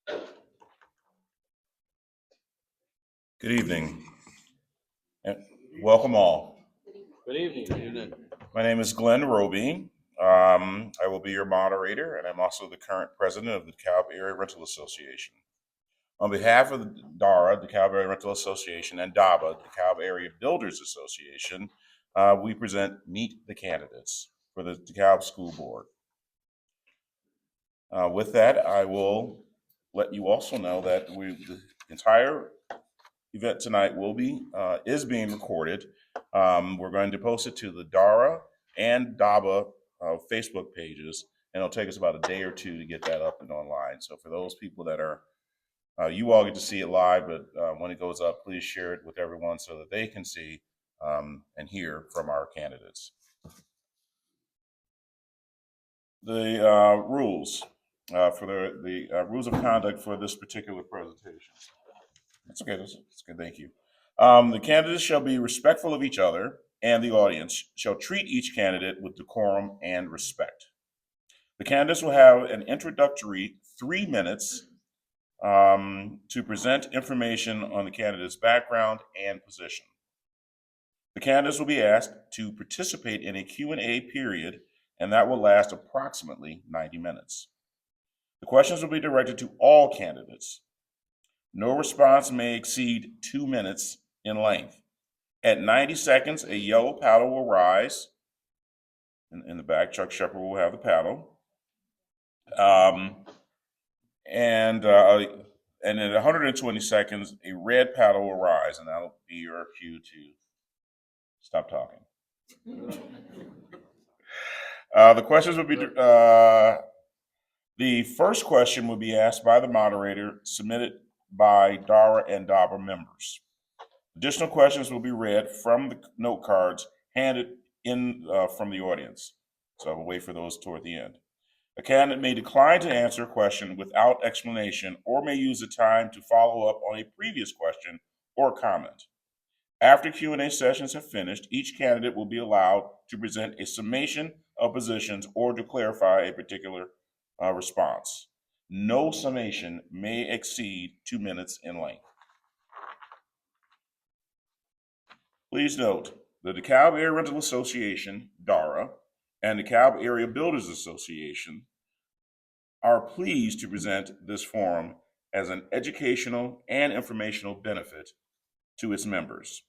Good evening, and welcome all. Good evening. My name is Glenn Roby. I will be your moderator, and I'm also the current president of the DeKalb Area Rental Association. On behalf of the DARA, DeKalb Area Rental Association, and DABA, DeKalb Area Builders Association, we present Meet the Candidates for the DeKalb School Board. With that, I will let you also know that the entire event tonight is being recorded. We're going to post it to the DARA and DABA Facebook pages, and it'll take us about a day or two to get that up and online. So for those people that are, you all get to see it live, but when it goes up, please share it with everyone so that they can see and hear from our candidates. The rules for the rules of conduct for this particular presentation. That's okay. That's good. Thank you. The candidates shall be respectful of each other, and the audience shall treat each candidate with decorum and respect. The candidates will have an introductory 3 minutes to present information on the candidate's background and position. The candidates will be asked to participate in a Q&A period, and that will last approximately 90 minutes. The questions will be directed to all candidates. No response may exceed 2 minutes in length. At 90 seconds, a yellow paddle will rise. In the back, Chuck Shepard will have the paddle. And at 120 seconds, a red paddle will rise, and that'll be your cue to stop talking. The questions will be the first question will be asked by the moderator, submitted by DARA and DABA members. Additional questions will be read from the note cards handed in from the audience. So I will wait for those toward the end. A candidate may decline to answer a question without explanation or may use the time to follow up on a previous question or comment. After Q&A sessions have finished, each candidate will be allowed to present a summation of positions or to clarify a particular response. No summation may exceed 2 minutes in length. Please note, the DeKalb Area Rental Association, DARA, and DeKalb Area Builders Association are pleased to present this forum as an educational and informational benefit to its members.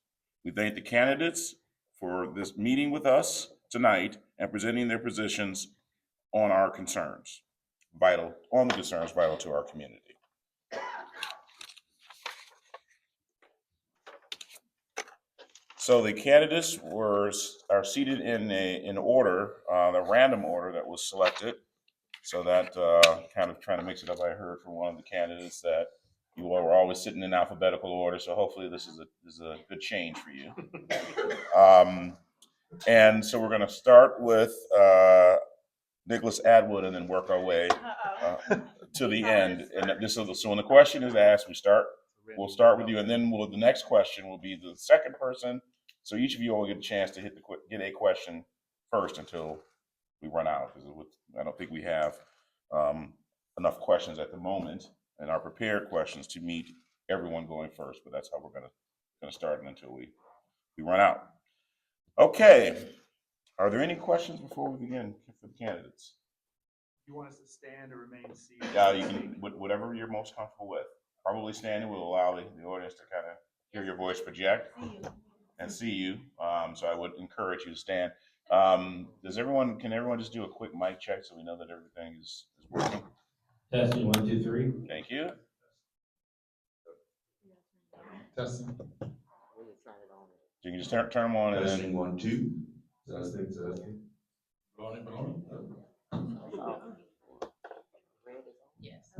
We thank the candidates for this meeting with us tonight and presenting their positions on our concerns, vital to our community. So the candidates are seated in order, the random order that was selected. So that kind of trying to mix it up. I heard from one of the candidates that you all were always sitting in alphabetical order. So hopefully this is a good change for you. And so we're going to start with Nicholas Atwood and then work our way to the end. And so when the question is asked, we'll start with you, and then the next question will be the second person. So each of you will get a chance to get a question first until we run out, because I don't think we have enough questions at the moment, and our prepared questions to meet everyone going first. But that's how we're going to start it until we run out. Okay. Are there any questions before we begin for the candidates? You want us to stand or remain seated? Yeah, you can, whatever you're most comfortable with. Probably standing will allow the audience to kind of hear your voice project and see you. So I would encourage you to stand. Can everyone just do a quick mic check so we know that everything is working? Testing 1, 2, 3. Thank you. Testing. You can just turn them on and then. Testing 1, 2. Testing. Rolling. Yes.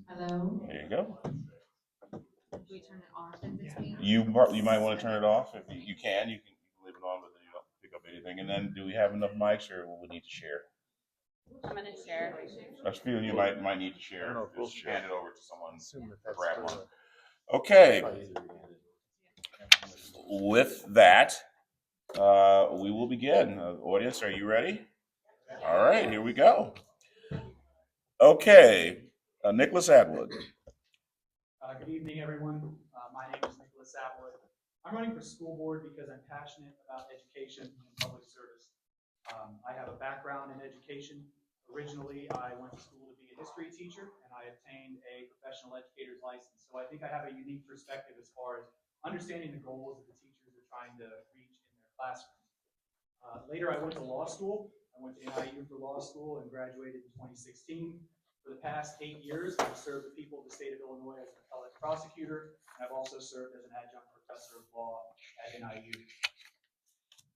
Hello. There you go. Do we turn it off in between? You might want to turn it off if you can. You can leave it on, but then you don't pick up anything. And then, do we have enough mics, or will we need to share? I'm gonna share. I feel you might need to share. We'll Just share. hand it over to someone to grab one. Okay. With that, we will begin. Audience, are you ready? All right, here we go. Okay. Nicholas Atwood. Good evening, everyone. My name is Nicholas Atwood. I'm running for school board because I'm passionate about education and public service. I have a background in education. Originally, I went to school to be a history teacher, and I obtained a professional educator's license. So I think I have a unique perspective as far as understanding the goals that the teachers are trying to reach in their classrooms. Later, I went to law school. I went to NIU for law school and graduated in 2016. For the past 8 years, I've served the people of the state of Illinois as an appellate prosecutor, and I've also served as an adjunct professor of law at NIU.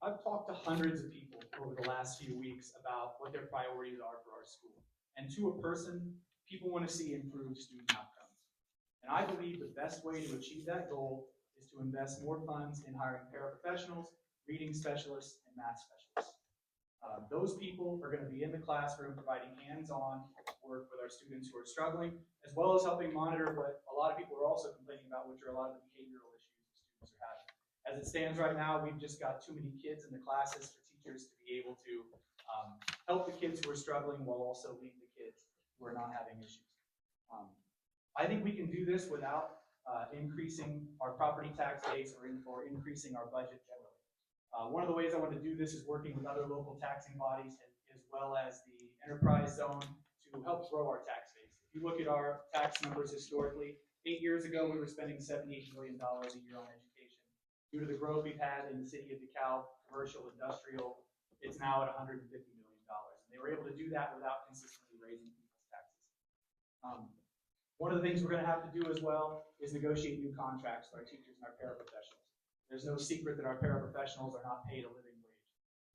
I've talked to hundreds of people over the last few weeks about what their priorities are for our school. And to a person, people want to see improved student outcomes. And I believe the best way to achieve that goal is to invest more funds in hiring paraprofessionals, reading specialists, and math specialists. Those people are going to be in the classroom providing hands-on work with our students who are struggling, as well as helping monitor what a lot of people are also complaining about, which are a lot of the behavioral issues the students are having. As it stands right now, we've just got too many kids in the classes for teachers to be able to help the kids who are struggling while also lead the kids who are not having issues. I think we can do this without increasing our property tax base or increasing our budget generally. One of the ways I want to do this is working with other local taxing bodies as well as the enterprise zone to help grow our tax base. If you look at our tax numbers historically, 8 years ago we were spending $78 million a year on education. Due to the growth we've had in the city of DeKalb, commercial, industrial, it's now at $150 million. And they were able to do that without consistently raising people's taxes. One of the things we're going to have to do as well is negotiate new contracts with our teachers and our paraprofessionals. There's no secret that our paraprofessionals are not paid a living wage.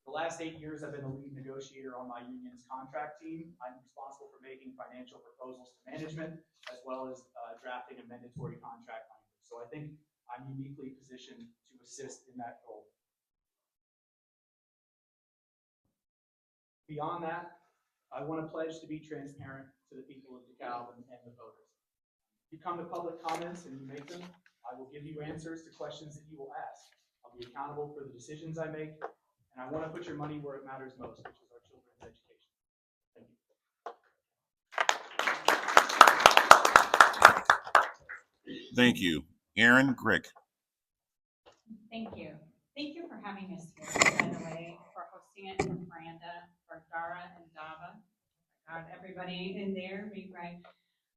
The last 8 years, I've been the lead negotiator on my union's contract team. I'm responsible for making financial proposals to management, as well as drafting a mandatory contract language. So I think I'm uniquely positioned to assist in that goal. Beyond that, I want to pledge to be transparent to the people of DeKalb and the voters. If you come to public comments and you make them, I will give you answers to questions that you will ask. I'll be accountable for the decisions I make, and I want to put your money where it matters most, which is our children's education. Thank you. Thank you. Aaron Grick. Thank you. Thank you for having us here, by the way, for hosting it, for Miranda, for Dara and Dava. God, everybody in there, me, right?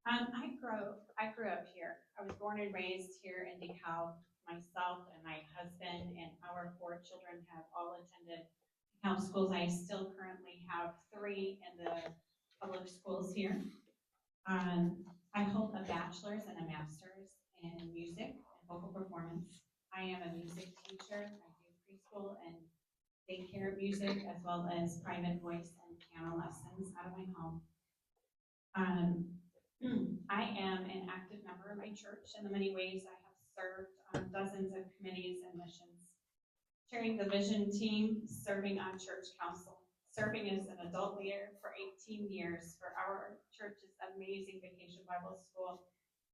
I grew up here. I was born and raised here in DeKalb. Myself and my husband and our 4 children have all attended DeKalb schools. I still currently have 3 in the public schools here. I hold a bachelor's and a master's in music and vocal performance. I am a music teacher. I do preschool and daycare music, as well as private voice and piano lessons out of my home. I am an active member of my church in the many ways I have served on dozens of committees and missions, chairing the vision team, serving on church council, serving as an adult leader for 18 years for our church's amazing Vacation Bible School,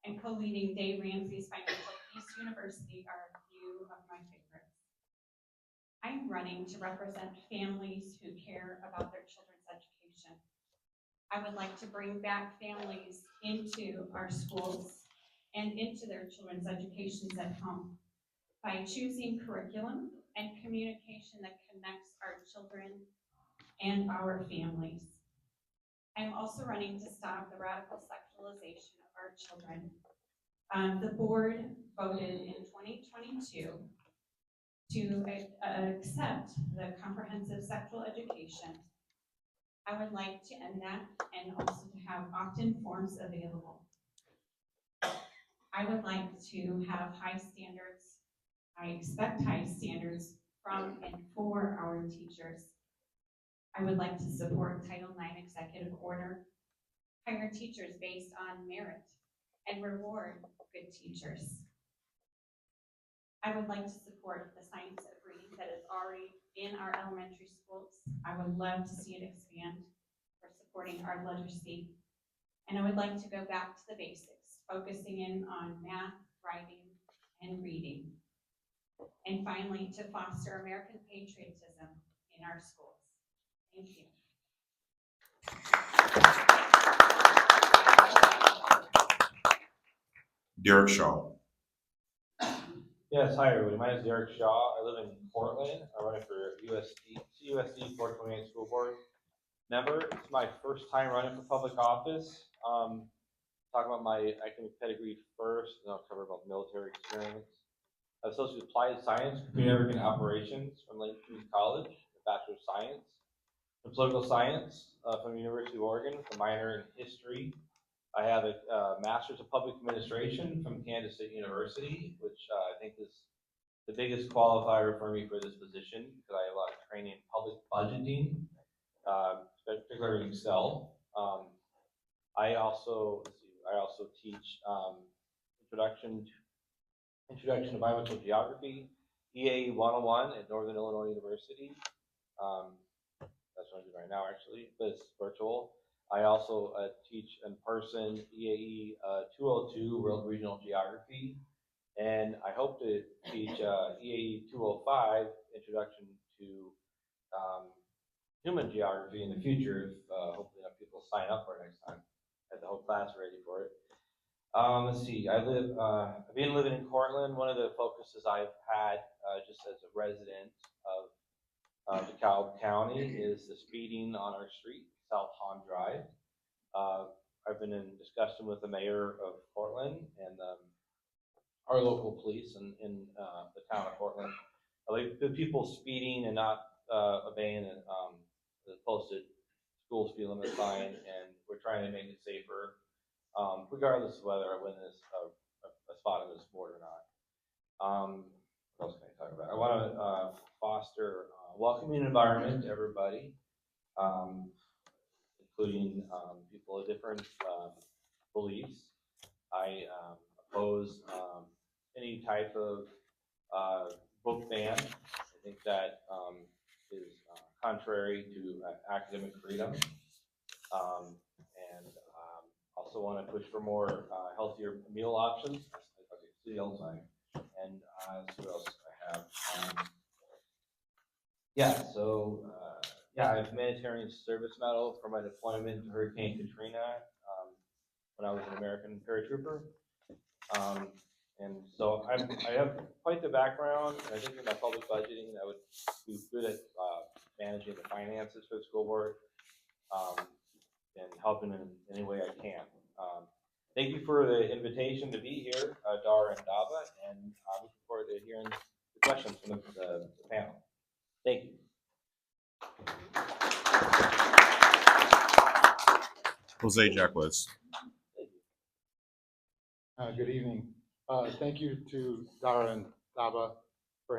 and co-leading Dave Ramsey's Financial Peace University are a few of my favorites. I'm running to represent families who care about their children's education. I would like to bring back families into our schools and into their children's educations at home by choosing curriculum and communication that connects our children and our families. I'm also running to stop the radical sexualization of our children. The board voted in 2022 to accept the comprehensive sexual education. I would like to end that and also to have opt-in forms available. I would like to have high standards. I expect high standards from and for our teachers. I would like to support Title IX executive order, hire teachers based on merit, and reward good teachers. I would like to support the science of reading that is already in our elementary schools. I would love to see it expand for supporting our literacy. And I would like to go back to the basics, focusing in on math, writing, and reading. And finally, to foster American patriotism in our schools. Thank you. Derek Shaw. Yes, hi everybody. My name is Derek Shaw. I live in Portland. I'm running for USD 428 School Board member. It's my first time running for public office. Talk about my academic pedigree first, and I'll cover about military experience. I have Associate Applied Science, Computer Network and Operations from Lake Community College, a Bachelor of Science. In Political Science from the University of Oregon, with a minor in History. I have a Master's of Public Administration from Kansas State University, which I think is the biggest qualifier for me for this position because I have a lot of training in public budgeting, particularly in Excel. I also teach Introduction to Environmental Geography, EAE 101 at Northern Illinois University. That's what I'm doing right now, actually, but it's virtual. I also teach in person EAE 202 World Regional Geography, and I hope to teach EAE 205 Introduction to Human Geography in the future. If hopefully enough people sign up for it next time. I have the whole class ready for it. Let's see. I've been living in Cortland. One of the focuses I've had just as a resident of DeKalb County is the speeding on our street, South Hahn Drive. I've been in discussion with the mayor of Portland and our local police in the town of Portland. The people speeding and not obeying the posted school speed limit sign, and we're trying to make it safer, regardless of whether I win a spot on this board or not. What else can I talk about? I want to foster a welcoming environment to everybody, including people of different beliefs. I oppose any type of book ban. I think that is contrary to academic freedom. And also want to push for more healthier meal options. See the outside. And see what else I have. I have humanitarian service medal for my deployment in Hurricane Katrina when I was an American paratrooper. And so I have quite the background, and I think in my public budgeting, I would be good at managing the finances for the school board and helping in any way I can. Thank you for the invitation to be here, Dar and Dava, and I'm looking forward to hearing the questions from the panel. Thank you. Jose Jacquez. Good evening. Thank you to Dara and Daba for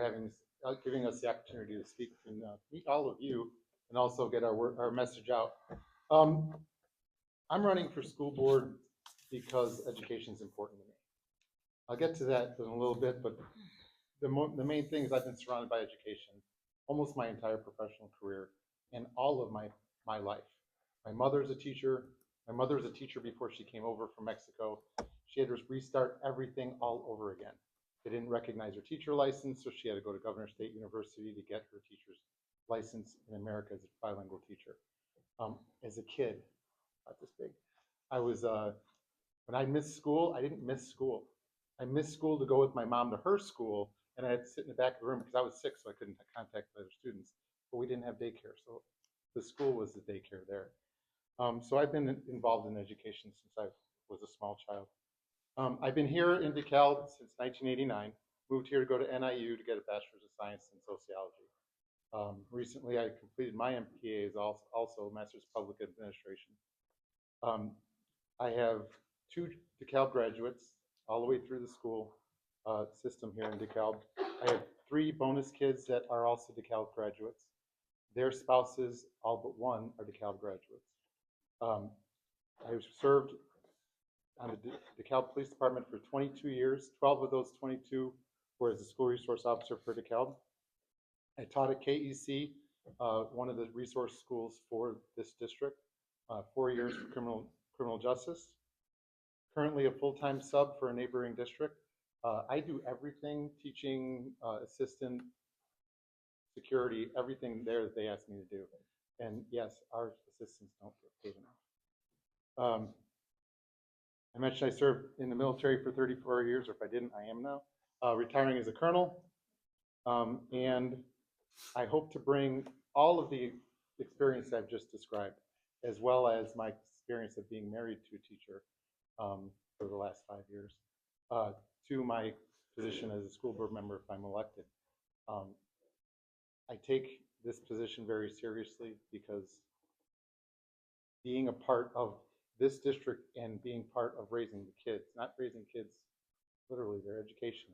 giving us the opportunity to speak and meet all of you and also get our message out. I'm running for school board because education is important to me. I'll get to that in a little bit, but the main thing is I've been surrounded by education almost my entire professional career and all of my life. My mother's a teacher. My mother was a teacher before she came over from Mexico. She had to restart everything all over again. They didn't recognize her teacher license, so she had to go to Governor State University to get her teacher's license in America as a bilingual teacher. As a kid, not this big, I was, when I missed school, I didn't miss school. I missed school to go with my mom to her school, and I had to sit in the back of the room because I was sick, so I couldn't contact the other students. But we didn't have daycare, so the school was the daycare there. So I've been involved in education since I was a small child. I've been here in DeKalb since 1989, moved here to go to NIU to get a Bachelor's of Science in Sociology. Recently, I completed my MPA as also Master's of Public Administration. I have 2 DeKalb graduates all the way through the school system here in DeKalb. I have 3 bonus kids that are also DeKalb graduates. Their spouses, all but one, are DeKalb graduates. I served on the DeKalb Police Department for 22 years. 12 of those 22 were as a school resource officer for DeKalb. I taught at KEC, one of the resource schools for this district, 4 years for criminal justice. Currently a full-time sub for a neighboring district. I do everything, teaching, assistant, security, everything there that they ask me to do. And yes, our assistants don't get paid enough. I mentioned I served in the military for 34 years, or if I didn't, I am now, retiring as a colonel. And I hope to bring all of the experience I've just described, as well as my experience of being married to a teacher for the last 5 years, to my position as a school board member if I'm elected. I take this position very seriously because being a part of this district and being part of raising the kids, not raising kids, literally their education,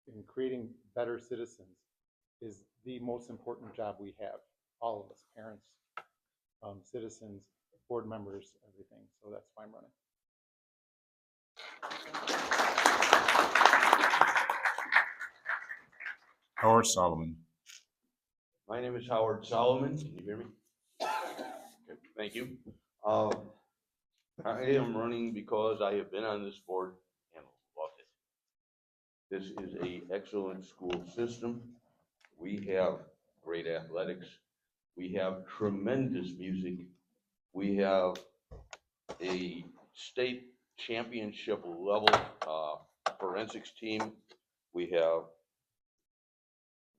and creating better citizens is the most important job we have, all of us, parents, citizens, board members, everything. So that's why I'm running. Howard Solomon. My name is Howard Solomon. Can you hear me? Okay, thank you. I am running because I have been on this board and loved it. This is an excellent school system. We have great athletics. We have tremendous music. We have a state championship level forensics team. We have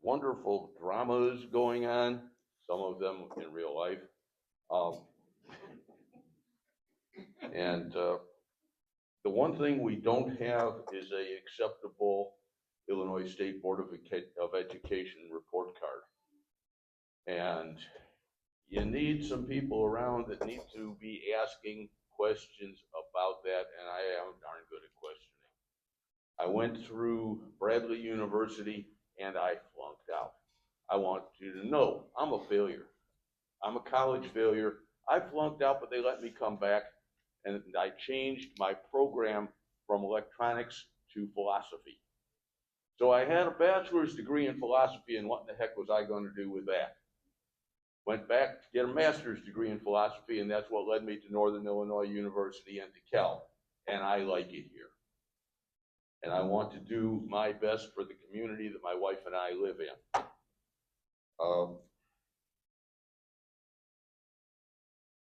wonderful dramas going on, some of them in real life. The one thing we don't have is a acceptable Illinois State Board of Education report card. And you need some people around that need to be asking questions about that, and I am darn good at questioning. I went through Bradley University and I flunked out. I want you to know I'm a failure. I'm a college failure. I flunked out, but they let me come back, and I changed my program from electronics to philosophy. So I had a bachelor's degree in philosophy, and what in the heck was I going to do with that? Went back to get a master's degree in philosophy, and that's what led me to Northern Illinois University and to Cal, and I like it here. And I want to do my best for the community that my wife and I live in.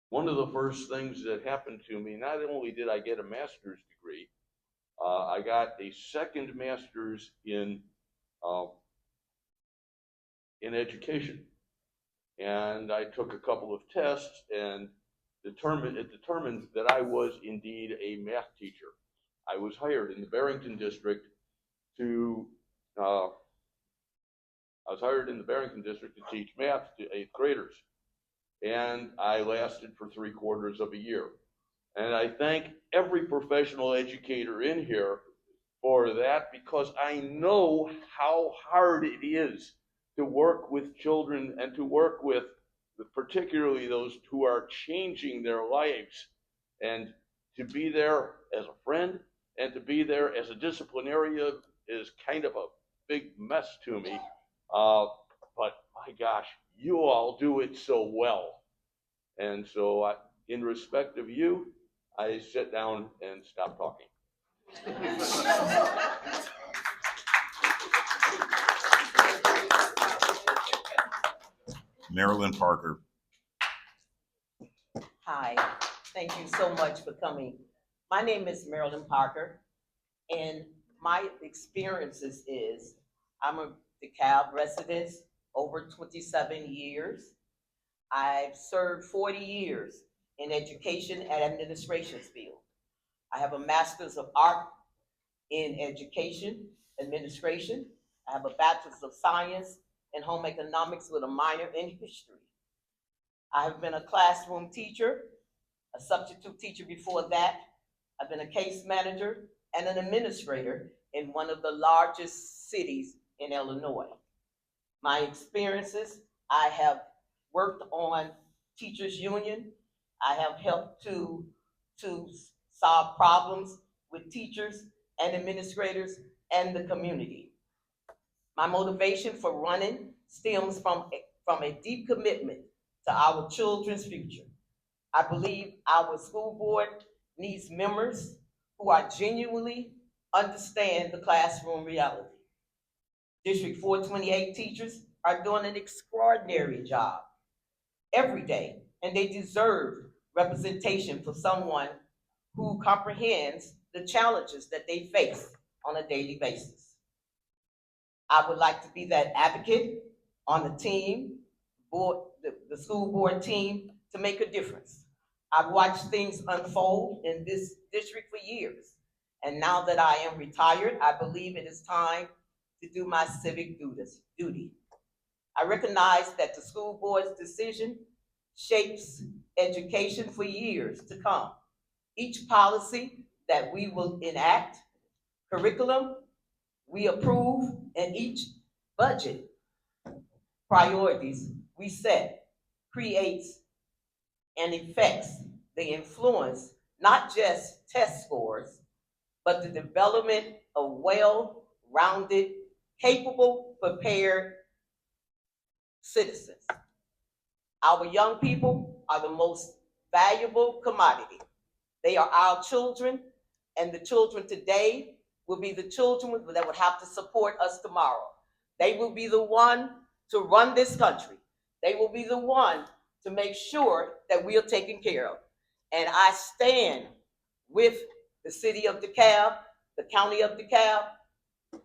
One of the first things that happened to me, not only did I get a master's degree, I got a second master's in education. And I took a couple of tests and it determined that I was indeed a math teacher. I was hired in the Barrington district to teach math to 8th graders. And I lasted for 3/4 of a year. And I thank every professional educator in here for that, because I know how hard it is to work with children and to work with particularly those who are changing their lives, and to be there as a friend and to be there as a disciplinarian is kind of a big mess to me. But my gosh, you all do it so well. And so in respect of you, I sit down and stop talking. Marilyn Parker. Hi, thank you so much for coming. My name is Marilyn Parker, and my experiences is I'm a DeKalb resident over 27 years. I've served 40 years in education and administration field. I have a Master's of Art in Education Administration. I have a Bachelor's of Science in Home Economics with a minor in History. I have been a classroom teacher, a substitute teacher before that. I've been a case manager and an administrator in one of the largest cities in Illinois. My experiences, I have worked on teachers union. I have helped to solve problems with teachers and administrators and the community. My motivation for running stems from a deep commitment to our children's future. I believe our school board needs members who are genuinely understand the classroom reality. District 428 teachers are doing an extraordinary job every day, and they deserve representation for someone who comprehends the challenges that they face on a daily basis. I would like to be that advocate on the team, the school board team, to make a difference. I've watched things unfold in this district for years, and now that I am retired, I believe it is time to do my civic duty. I recognize that the school board's decision shapes education for years to come. Each policy that we will enact, curriculum we approve, and each budget priorities we set creates and affects the influence, not just test scores, but the development of well-rounded, capable, prepared citizens. Our young people are the most valuable commodity. They are our children, and the children today will be the children that will have to support us tomorrow. They will be the one to run this country. They will be the one to make sure that we are taken care of. And I stand with the city of DeKalb, the county of DeKalb,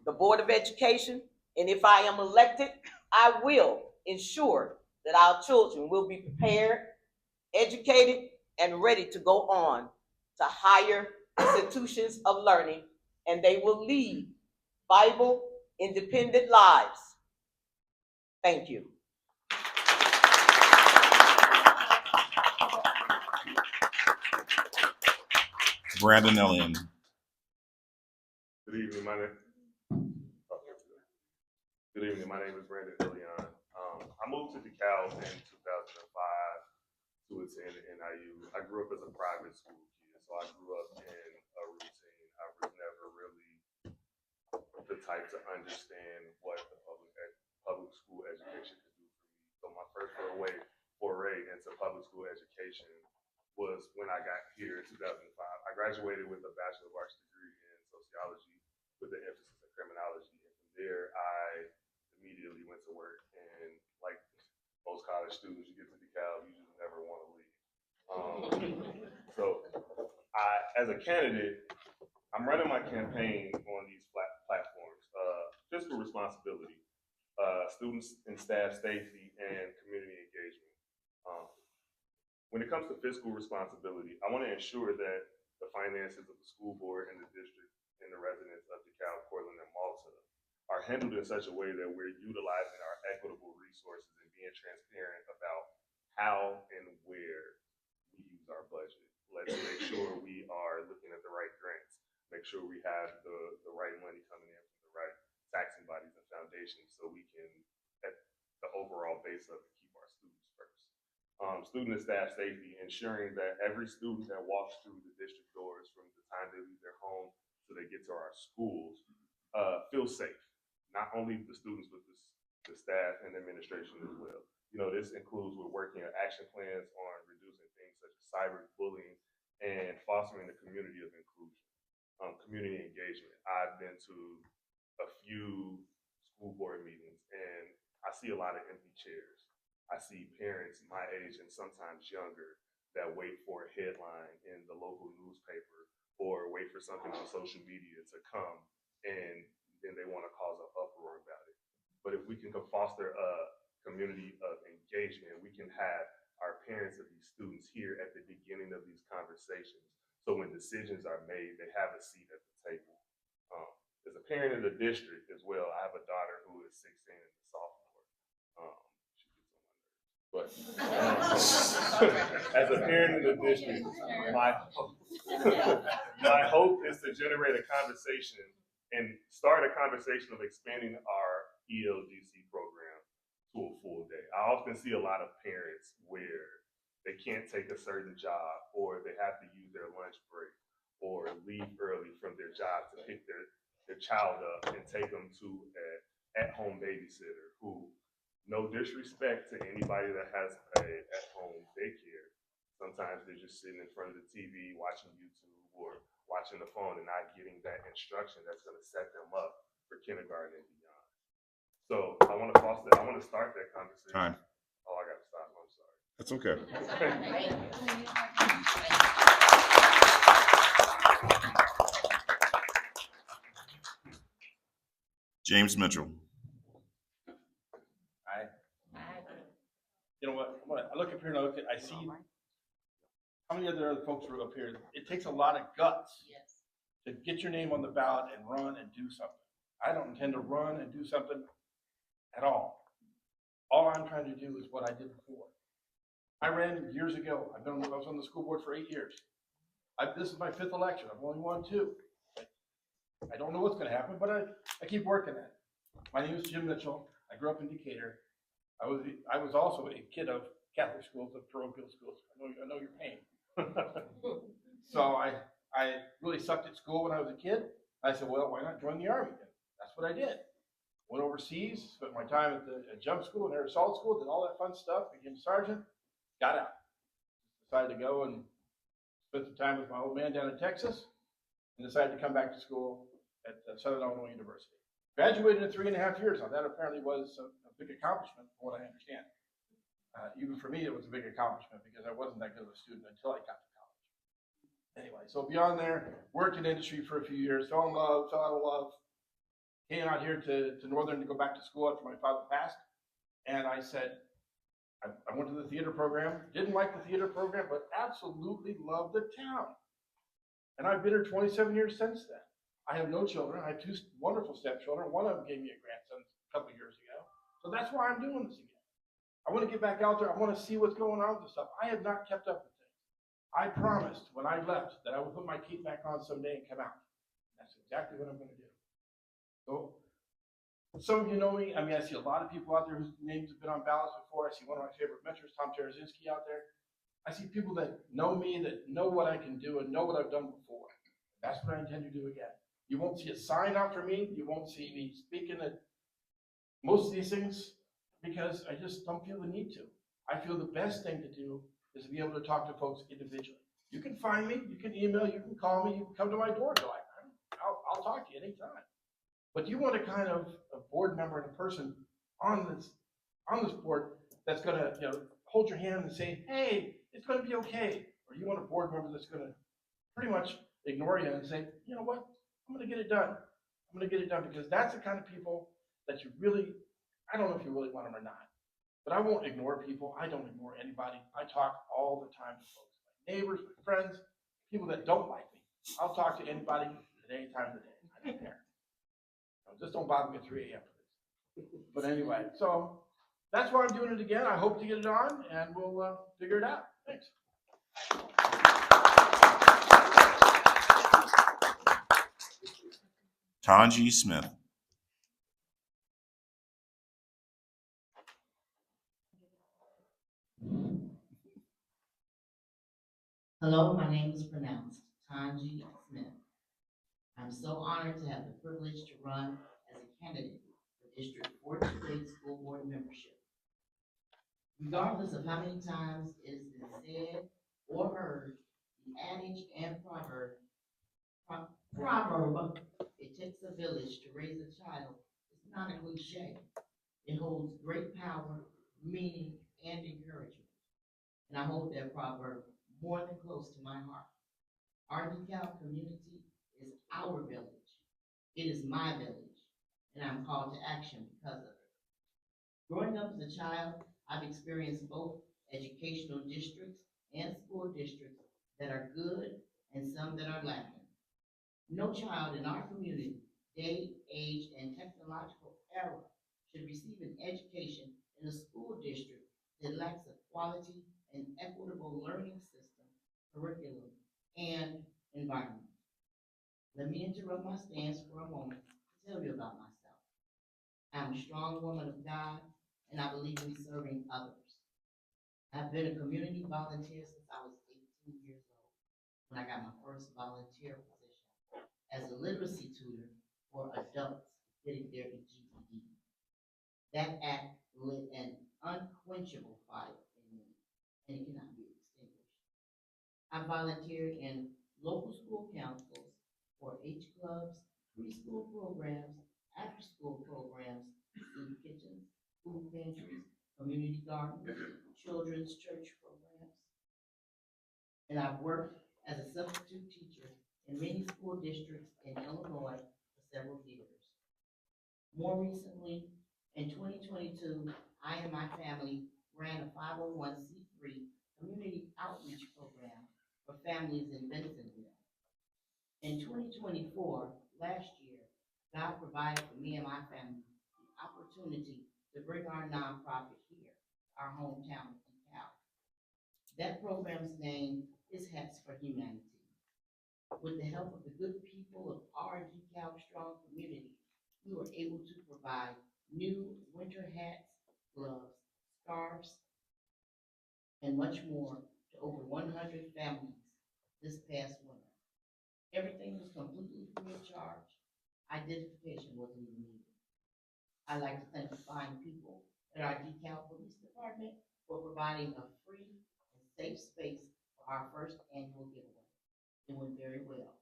the Board of Education, and if I am elected, I will ensure that our children will be prepared, educated, and ready to go on to higher institutions of learning, and they will lead Bible independent lives. Thank you. Brandon Elliott. Good evening, my name. Good evening, my name is Brandon Ilion. I moved to DeKalb in 2005 to attend NIU. I grew up as a private school kid, so I grew up in a routine. I was never really the type to understand what the public school education could do for me. So my first foray into public school education was when I got here in 2005. I graduated with a Bachelor of Arts degree in sociology with an emphasis in criminology. And from there, I immediately went to work. And like most college students, you get to DeKalb, you just never want to leave. So as a candidate, I'm running my campaign on these platforms: fiscal responsibility, students and staff safety, and community engagement. When it comes to fiscal responsibility, I want to ensure that the finances of the school board and the district and the residents of DeKalb, Portland, and Malta are handled in such a way that we're utilizing our equitable resources and being transparent about how and where we use our budget. Let's make sure we are looking at the right grants, make sure we have the right money coming in from the right taxing bodies and foundations so we can, at the overall base of it, keep our students first. Student and staff safety, ensuring that every student that walks through the district doors from the time they leave their home till they get to our schools feels safe. Not only the students, but the staff and administration as well. You know, this includes we're working on action plans on reducing things such as cyberbullying and fostering the community of inclusion, community engagement. I've been to a few school board meetings and I see a lot of empty chairs. I see parents my age and sometimes younger that wait for a headline in the local newspaper or wait for something on social media to come, and then they want to cause an uproar about it. But if we can foster a community of engagement, we can have our parents of these students here at the beginning of these conversations. So when decisions are made, they have a seat at the table. As a parent in the district as well, I have a daughter who is 16 and a sophomore. She gets on my nerves. But as a parent in the district, my hope is to generate a conversation and start a conversation of expanding our ELDC program to a full day. I often see a lot of parents where they can't take a certain job, or they have to use their lunch break or leave early from their job to pick their child up and take them to an at-home babysitter who, no disrespect to anybody that has a at-home daycare, sometimes they're just sitting in front of the TV watching YouTube or watching the phone and not getting that instruction that's going to set them up for kindergarten and beyond. So I want to start that conversation. Time. Oh, I got to stop. I'm sorry. That's okay. James Mitchell. You know what, I look up here and I look at, I see how many other folks are up here. It takes a lot of guts to get your name on the ballot and run and do something. I don't intend to run and do something at all. All I'm trying to do is what I did before. I ran years ago. I was on the school board for 8 years. This is my 5th election. I've only won 2. I don't know what's gonna happen, but I keep working at it. My name is Jim Mitchell. I grew up in Decatur. I was also a kid of Catholic schools, of parochial schools. I know your pain. So I really sucked at school when I was a kid. I said, well, why not join the Army? That's what I did. Went overseas, spent my time at jump school and air assault school, did all that fun stuff, became a sergeant, got out. Decided to go and spend some time with my old man down in Texas, and decided to come back to school at Southern Illinois University. Graduated in 3.5 years. Now that apparently was a big accomplishment from what I understand. Even for me, it was a big accomplishment because I wasn't that good of a student until I got to college. Anyway, so beyond there, worked in industry for a few years, fell out of love, came out here to Northern to go back to school after my father passed. And I said, I went to the theater program, didn't like the theater program, but absolutely loved the town. And I've been here 27 years since then. I have no children. I have 2 wonderful stepchildren. One of them gave me a grandson a couple of years ago. So that's why I'm doing this again. I want to get back out there. I want to see what's going on with this stuff. I have not kept up with things. I promised when I left that I would put my cape back on someday and come out. That's exactly what I'm going to do. So some of you know me. I mean, I see a lot of people out there whose names have been on ballots before. I see one of my favorite mentors, Tom Tarazinski, out there. I see people that know me, that know what I can do and know what I've done before. That's what I intend to do again. You won't see a sign out for me. You won't see me speaking at most of these things because I just don't feel the need to. I feel the best thing to do is to be able to talk to folks individually. You can find me, you can email, you can call me, you can come to my door. I'll talk to you anytime. But you want a kind of a board member and a person on this board that's going to hold your hand and say, hey, it's going to be okay. Or you want a board member that's going to pretty much ignore you and say, you know what, I'm going to get it done. I'm going to get it done because that's the kind of people that you really, I don't know if you really want them or not, but I won't ignore people. I don't ignore anybody. I talk all the time to folks, my neighbors, my friends, people that don't like me. I'll talk to anybody at any time of the day. I don't care. Just don't bother me at 3 a.m. for this. But anyway, so that's why I'm doing it again. I hope to get it on and we'll figure it out. Thanks. Tanji Smith. Hello, my name is pronounced Tanji Smith. I'm so honored to have the privilege to run as a candidate for District 48 School Board membership. Regardless of how many times it has been said or heard, the adage and proverb, it takes a village to raise a child, is not a cliche. It holds great power, meaning, and encouragement. And I hold that proverb more than close to my heart. Our DeKalb community is our village. It is my village, and I'm called to action because of it. Growing up as a child, I've experienced both educational districts and school districts that are good and some that are lacking. No child in our community, day, age, and technological era should receive an education in a school district that lacks a quality and equitable learning system, curriculum, and environment. Let me interrupt my stance for a moment to tell you about myself. I'm a strong woman of God, and I believe in serving others. I've been a community volunteer since I was 18 years old, when I got my first volunteer position as a literacy tutor for adults getting their GED. That act lit an unquenchable fire in me, and it cannot be extinguished. I volunteered in local school councils, 4-H clubs, preschool programs, after-school programs, soup kitchens, food pantries, community gardens, children's church programs. And I've worked as a substitute teacher in many school districts in Illinois for several years. More recently, in 2022, I and my family ran a 501c3 community outreach program for families in Bentonville. In 2024, last year, God provided for me and my family the opportunity to bring our nonprofit here, our hometown of DeKalb. That program's name is Hats for Humanity. With the help of the good people of our DeKalb Strong community, we were able to provide new winter hats, gloves, scarves, and much more to over 100 families this past winter. Everything was completely free of charge. Identification wasn't even needed. I'd like to thank the fine people at our DeKalb Police Department for providing a free and safe space for our first annual giveaway. It went very well.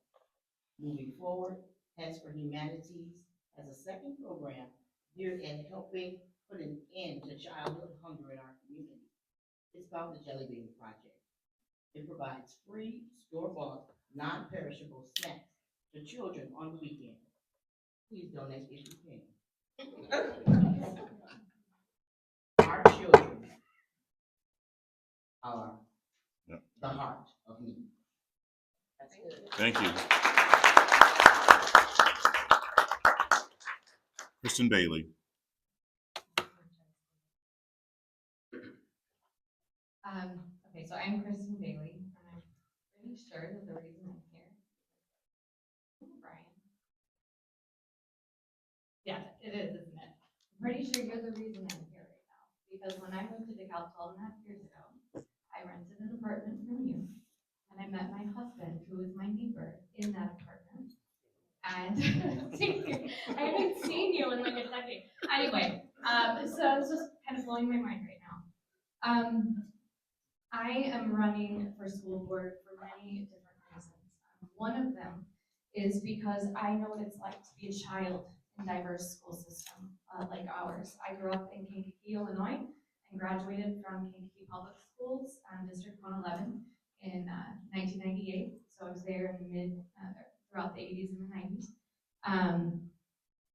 Moving forward, Hats for Humanities has a second program geared at helping put an end to childhood hunger in our community. It's called the Jelly Bean Project. It provides free, store-bought, non-perishable snacks to children on the weekend. Please donate if you can. Our children are Yep. the heart of me. That's good. Thank you. Kristen Bailey. Okay, so I'm Kristen Bailey, and I'm pretty sure that the reason I'm here, Brian. Yeah, it is, isn't it? I'm pretty sure you're the reason I'm here right now, because when I moved to DeKalb 12.5 years ago, I rented an apartment from you, and I met my husband, who was my neighbor, in that apartment. And I haven't seen you in like a decade. Anyway, so it's just kind of blowing my mind right now. I am running for school board for many different reasons. One of them is because I know what it's like to be a child in a diverse school system like ours. I grew up in Kankakee, Illinois, and graduated from Kankakee Public Schools, District 111, in 1998. So I was there in throughout the 80s and the 90s.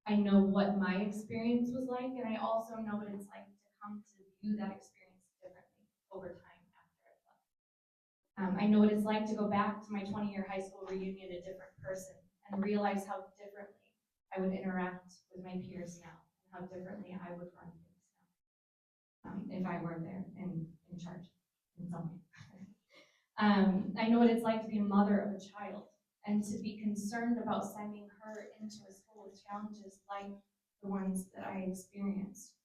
I know what my experience was like, and I also know what it's like to come to view that experience differently over time. I know what it's like to go back to my 20-year high school reunion a different person and realize how differently I would interact with my peers now, and how differently I would run things now, if I were there in charge in some way. I know what it's like to be a mother of a child and to be concerned about sending her into a school with challenges like the ones that I experienced,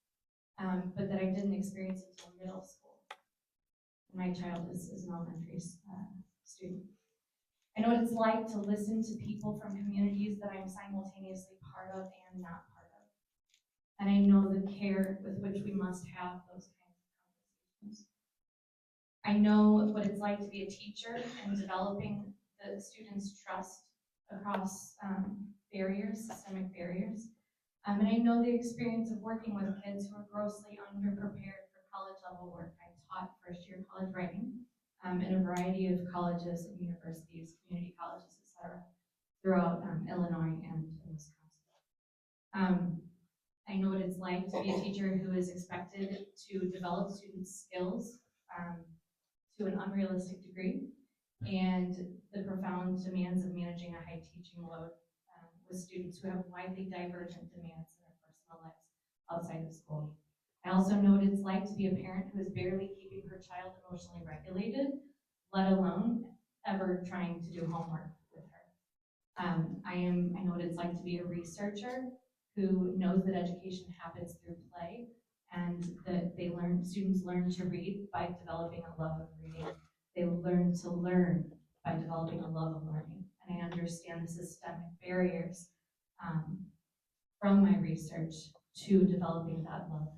but that I didn't experience until middle school. My child is an elementary student. I know what it's like to listen to people from communities that I'm simultaneously part of and not part of. And I know the care with which we must have those kinds of conversations. I know what it's like to be a teacher and developing the students' trust across barriers, systemic barriers. And I know the experience of working with kids who are grossly underprepared for college level work. I taught first-year college writing in a variety of colleges and universities, community colleges, etc., throughout Illinois and Wisconsin. I know what it's like to be a teacher who is expected to develop students' skills to an unrealistic degree, and the profound demands of managing a high teaching load with students who have widely divergent demands in their personal lives outside of school. I also know what it's like to be a parent who is barely keeping her child emotionally regulated, let alone ever trying to do homework with her. I know what it's like to be a researcher who knows that education happens through play, and that students learn to read by developing a love of reading. They learn to learn by developing a love of learning. And I understand the systemic barriers from my research to developing that love.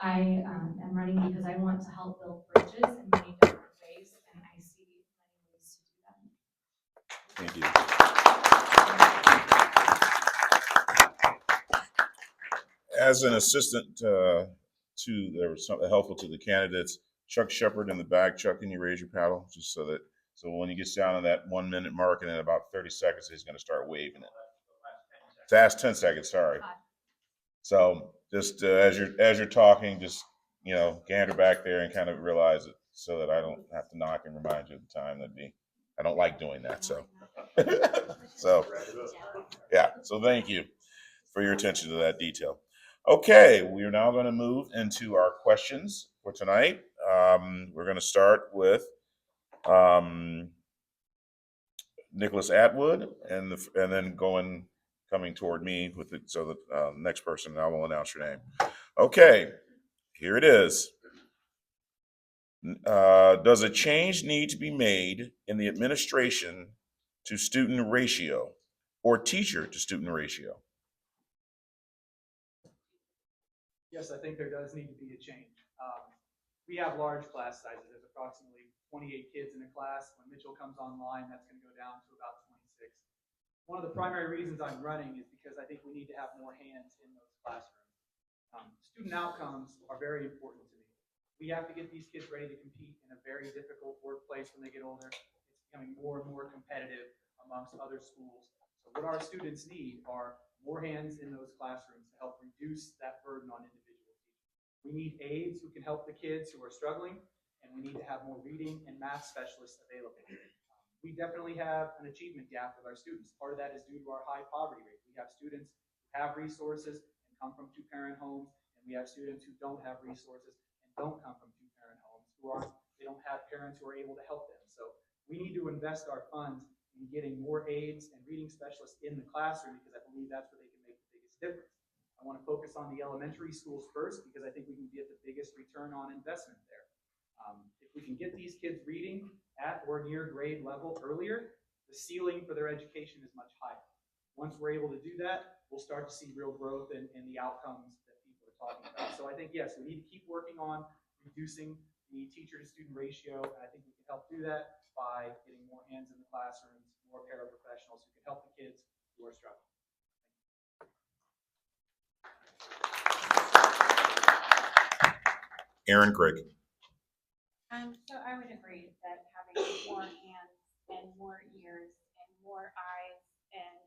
I am running because I want to help build bridges in many different ways, and I see many ways to do that. Thank you. As an assistant there was something helpful to the candidates, Chuck Shepard in the back. Chuck, can you raise your paddle just so that So when he gets down to that 1 minute mark and in about 30 seconds, he's going to start waving it. Last 10 seconds, sorry. So just as you're talking, just, you know, gander back there and kind of realize it so that I don't have to knock and remind you of the time. I don't like doing that. So, so yeah. So thank you for your attention to that detail. Okay, we are now going to move into our questions for tonight. We're going to start with Nicholas Atwood, and then coming toward me with it. So the next person, I will announce your name. Okay, here it is. Does a change need to be made in the administration to student ratio or teacher to student ratio? Yes, I think there does need to be a change. We have large class sizes. There's approximately 28 kids in a class. When Mitchell comes online, that's going to go down to about 26. One of the primary reasons I'm running is because I think we need to have more hands in those classrooms. Student outcomes are very important to me. We have to get these kids ready to compete in a very difficult workplace when they get older. It's becoming more and more competitive amongst other schools. So what our students need are more hands in those classrooms to help reduce that burden on individual teachers. We need aides who can help the kids who are struggling, and we need to have more reading and math specialists available. We definitely have an achievement gap with our students. Part of that is due to our high poverty rate. We have students who have resources and come from two-parent homes, and we have students who don't have resources and don't come from two-parent homes, they don't have parents who are able to help them. So we need to invest our funds in getting more aides and reading specialists in the classroom, because I believe that's where they can make the biggest difference. I want to focus on the elementary schools first, because I think we can get the biggest return on investment there. If we can get these kids reading at or near grade level earlier, the ceiling for their education is much higher. Once we're able to do that, we'll start to see real growth in the outcomes that people are talking about. So I think, yes, we need to keep working on reducing the teacher to student ratio. And I think we can help do that by getting more hands in the classrooms, more paraprofessionals who can help the kids who are struggling. Aaron Craig. So I would agree that having more hands and more ears and more eyes and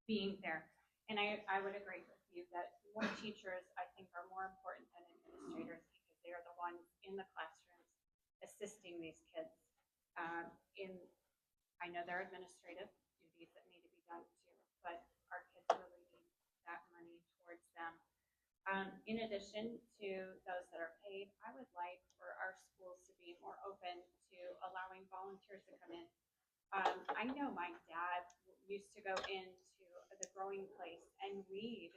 being there. And I would agree with you that more teachers, I think, are more important than administrators, because they are the ones in the classrooms assisting these kids. I know there are administrative duties that need to be done too, but our kids really need that money towards them. In addition to those that are paid, I would like for our schools to be more open to allowing volunteers to come in. I know my dad used to go into the growing place and weed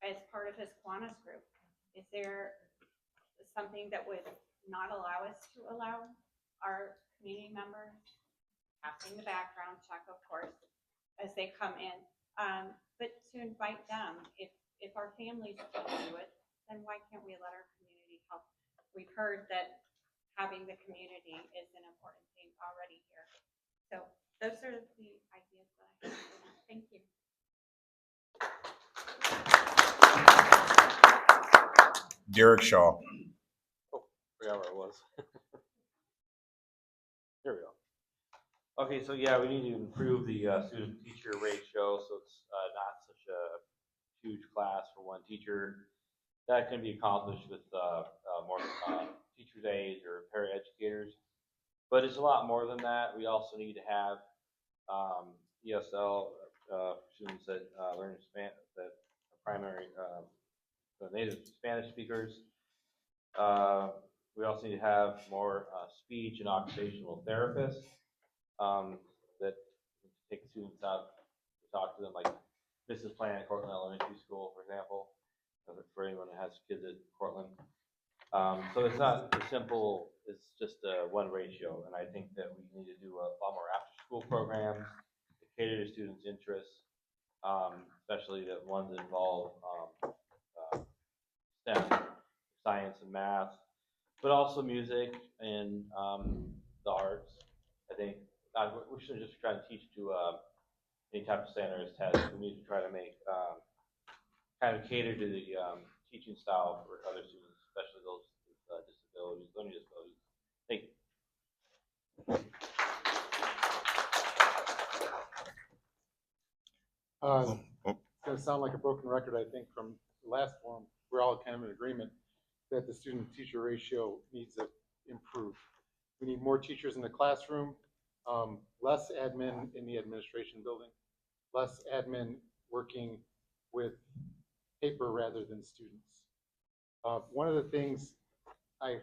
as part of his Kiwanis group. Is there something that would not allow us to allow our community members, passing the background check, of course, as they come in, but to invite them? If our families can't do it, then why can't we let our community help? We've heard that having the community is an important thing already here. So those are the ideas that I have. Thank you. Derek Shaw. Oh, forgot where it was. There we go. Okay, so yeah, we need to improve the student-teacher ratio, so it's not such a huge class for one teacher. That can be accomplished with more teachers' aides or paraeducators, but it's a lot more than that. We also need to have ESL students that learn Spanish, that are primary native Spanish speakers. We also need to have more speech and occupational therapists that take students out to talk to them, like Mrs. Plan at Cortland Elementary School, for example, for anyone that has kids at Cortland. So it's not as simple as just one ratio, and I think that we need to do a lot more after-school programs to cater to students' interests, especially the ones that involve STEM, science and math, but also music and the arts. I think we shouldn't just try to teach to any type of standardized test. We need to try to make kind of cater to the teaching style for other students, especially those with disabilities, learning disabilities. Thank you. sound like a broken record, I think, from the last forum, we're all kind of in agreement that the student-teacher ratio needs to improve. We need more teachers in the classroom, less admin in the administration building, less admin working with paper rather than students. One of the things I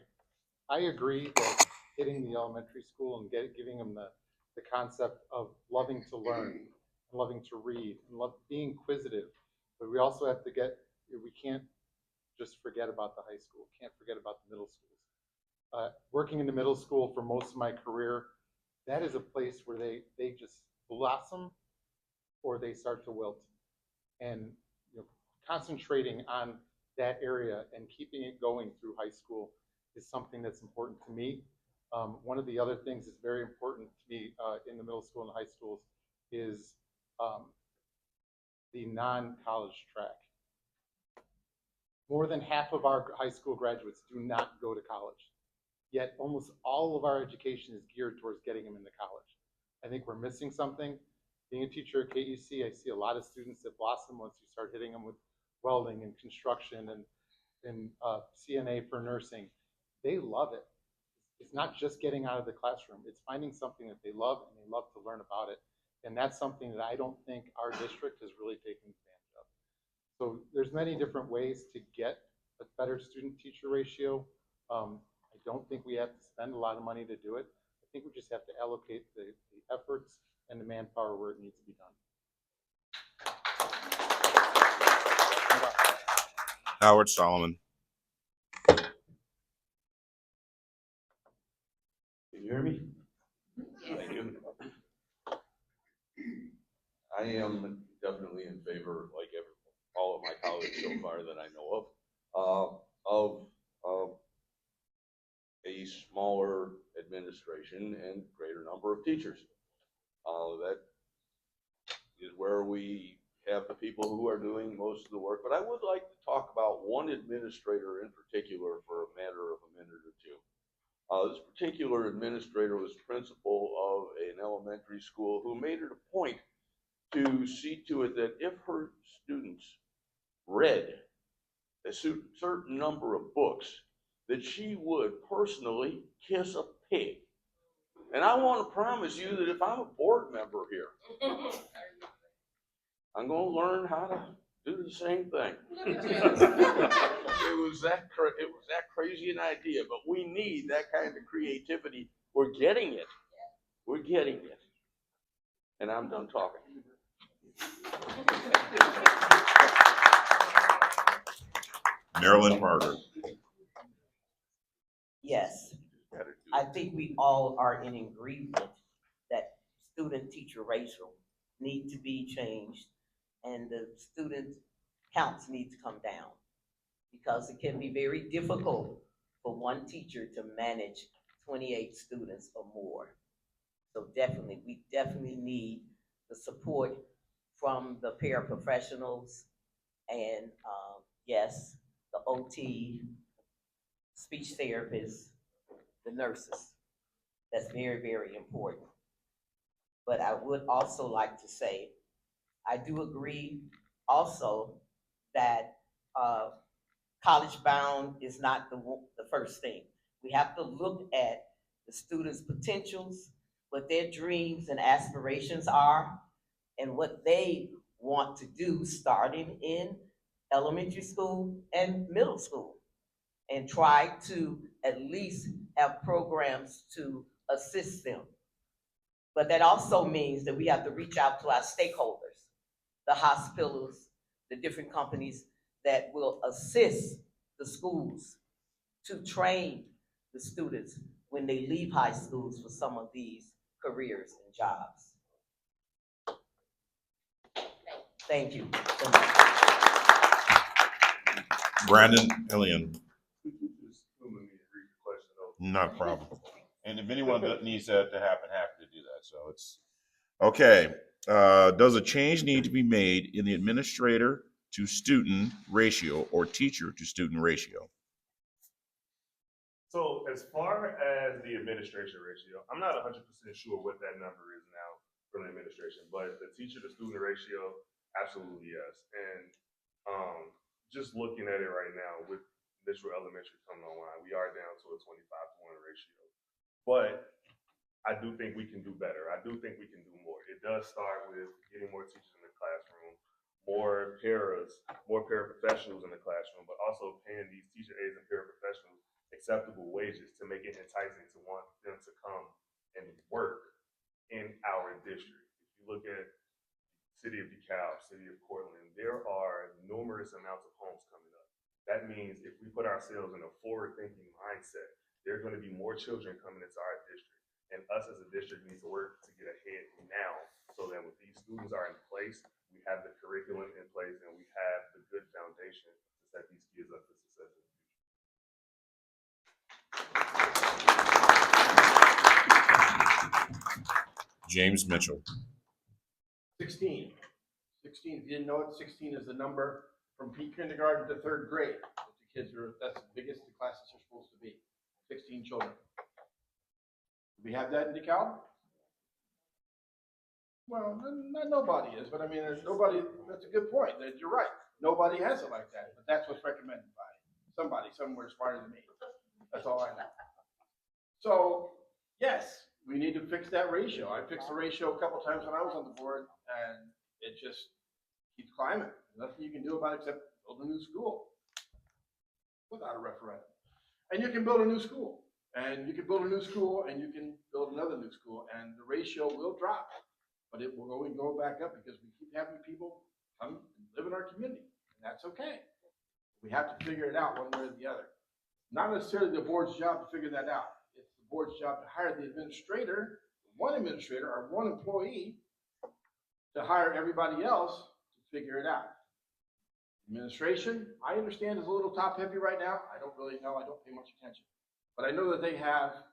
agree that hitting the elementary school and giving them the concept of loving to learn, and loving to read, and being inquisitive, but we also have to we can't just forget about the high school, can't forget about the middle schools. Working in the middle school for most of my career, that is a place where they just blossom or they start to wilt. And concentrating on that area and keeping it going through high school is something that's important to me. One of the other things that's very important to me in the middle school and high schools is the non-college track. More than half of our high school graduates do not go to college, yet almost all of our education is geared towards getting them into college. I think we're missing something. Being a teacher at KUC, I see a lot of students that blossom once you start hitting them with welding and construction and CNA for nursing. They love it. It's not just getting out of the classroom. It's finding something that they love and they love to learn about it. And that's something that I don't think our district has really taken advantage of. So there's many different ways to get a better student-teacher ratio. I don't think we have to spend a lot of money to do it. I think we just have to allocate the efforts and the manpower where it needs to be done. Howard Solomon. Can you hear me? Thank you. I am definitely in favor, like all of my colleagues so far that I know of a smaller administration and greater number of teachers. That is where we have the people who are doing most of the work. But I would like to talk about one administrator in particular for a matter of a minute or two. This particular administrator was principal of an elementary school who made it a point to see to it that if her students read a certain number of books, that she would personally kiss a pig. And I want to promise you that if I'm a board member here, I'm going to learn how to do the same thing. It was that crazy an idea, but we need that kind of creativity. We're getting it. We're getting it. And I'm done talking. Marilyn Parker. Yes, I think we all are in agreement that student-teacher ratio need to be changed and the student counts need to come down because it can be very difficult for one teacher to manage 28 students or more. So we definitely need the support from the paraprofessionals and yes, the OT, speech therapists, the nurses. That's very, very important. But I would also like to say, I do agree also that college bound is not the first thing. We have to look at the students' potentials, what their dreams and aspirations are, and what they want to do starting in elementary school and middle school, and try to at least have programs to assist them. But that also means that we have to reach out to our stakeholders, the hospitals, the different companies that will assist the schools to train the students when they leave high schools for some of these careers and jobs. Thank you so much. Brandon Illian. Question, Not a problem. And if anyone that needs that to happen, happy to do that. So it's okay. Does a change need to be made in the administrator to student ratio or teacher to student ratio? So as far as the administration ratio, I'm not 100% sure what that number is now for the administration, but the teacher to student ratio, Absolutely, yes. And just looking at it right now with Mitchell Elementary coming online, we are down to a 25-to-1 ratio. But I do think we can do better. I do think we can do more. It does start with getting more teachers in the classroom, more paraprofessionals in the classroom, but also paying these teacher aides and paraprofessionals acceptable wages to make it enticing to want them to come and work in our district. If you look at City of DeKalb, City of Portland, there are numerous amounts of homes coming up. That means if we put ourselves in a forward-thinking mindset, there are going to be more children coming into our district. And us as a district need to work to get ahead now so that when these students are in place, we have the curriculum in place and we have the good foundation to set these kids up for success in the future. James Mitchell. 16. 16, if you didn't know it, 16 is the number from pre-kindergarten to third grade. The kids are, that's the biggest the classes are supposed to be, 16 children. Do we have that in DeKalb? Well, not nobody is, but I mean, there's nobody, that's a good point, that you're right. Nobody has it like that, but that's what's recommended by somebody somewhere smarter than me. That's all I know. So, yes, we need to fix that ratio. I fixed the ratio a couple times when I was on the board, and it just keeps climbing. There's nothing you can do about it except build a new school without a referendum. And you can build a new school, and you can build a new school, and you can build another new school, and the ratio will drop. But it will always go back up because we keep having people come and live in our community, and that's okay. We have to figure it out one way or the other. Not necessarily the board's job to figure that out. It's the board's job to hire the administrator, one administrator or one employee, to hire everybody else to figure it out. Administration, I understand, is a little top heavy right now. I don't really know. I don't pay much attention. But I know that they have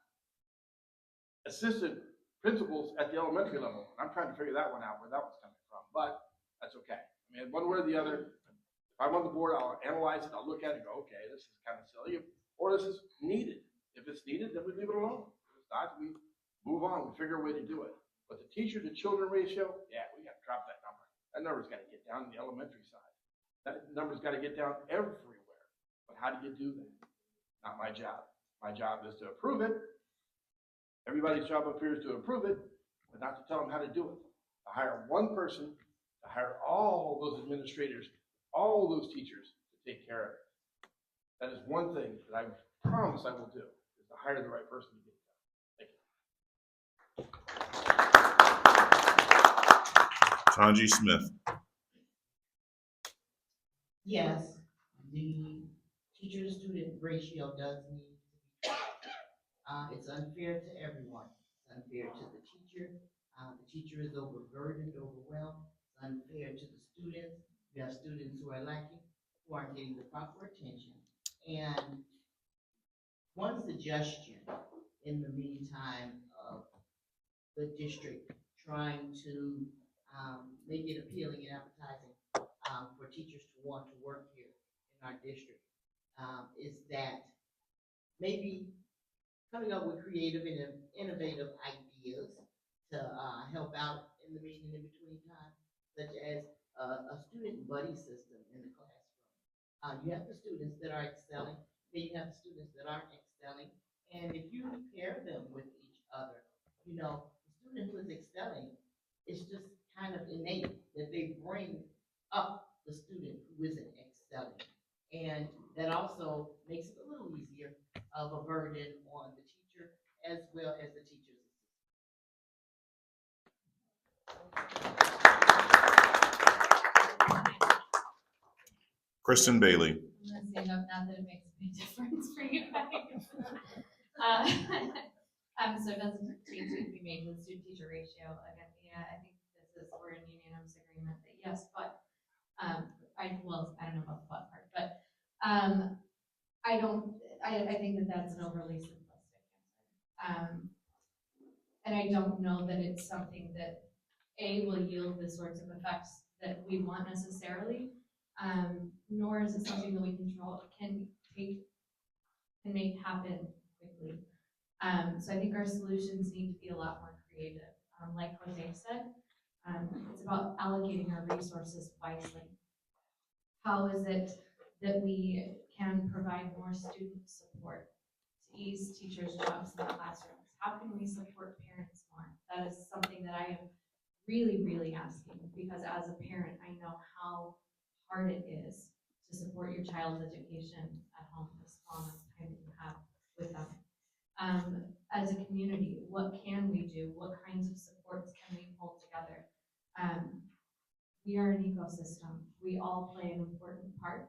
assistant principals at the elementary level. I'm trying to figure that one out, where that one's coming from, but that's okay. I mean, one way or the other, if I'm on the board, I'll analyze it, I'll look at it and go, okay, this is kind of silly, or this is needed. If it's needed, then we leave it alone. If it's not, we move on, we figure a way to do it. But the teacher to children ratio, yeah, we got to drop that number. That number's got to get down to the elementary side. That number's got to get down everywhere. But how do you do that? Not my job. My job is to approve it. Everybody's job up here is to approve it, but not to tell them how to do it. To hire one person, to hire all those administrators, all those teachers to take care of it. That is one thing that I promise I will do, is to hire the right person to get it done. Thank you. Tanji Smith. Yes, the teacher to student ratio does need to be checked. It's unfair to everyone. It's unfair to the teacher. The teacher is overburdened, overwhelmed. It's unfair to the students. We have students who are lacking, who aren't getting the proper attention. And one suggestion in the meantime of the district trying to make it appealing and appetizing for teachers to want to work here in our district is that maybe coming up with creative and innovative ideas to help out in the meeting in between time, such as a student buddy system in the classroom. You have the students that are excelling, then you have the students that aren't excelling, and if you pair them with each other, you know, the student who is excelling, it's just kind of innate that they bring up the student who isn't excelling. And that also makes it a little easier of a burden on the teacher as well as the teacher's Kristen Bailey. I'm gonna say no, not that it makes a big difference for you guys. So it doesn't change to be made with student teacher ratio. Again, yeah, I think we're in unanimous agreement that yes, but, I don't know about the but part, but, I think that that's an overly simplistic answer. And I don't know that it's something that will yield the sorts of effects that we want necessarily. Nor is it something that we can make happen quickly. So I think our solutions need to be a lot more creative. Like Jose said, It's about allocating our resources wisely. How is it that we can provide more student support to ease teachers' jobs in the classrooms? How can we support parents more? That is something that I am really, really asking, because as a parent, I know how hard it is to support your child's education at home, the small amount of time that you have with them. As a community, what can we do? What kinds of supports can we pull together? We are an ecosystem. We all play an important part.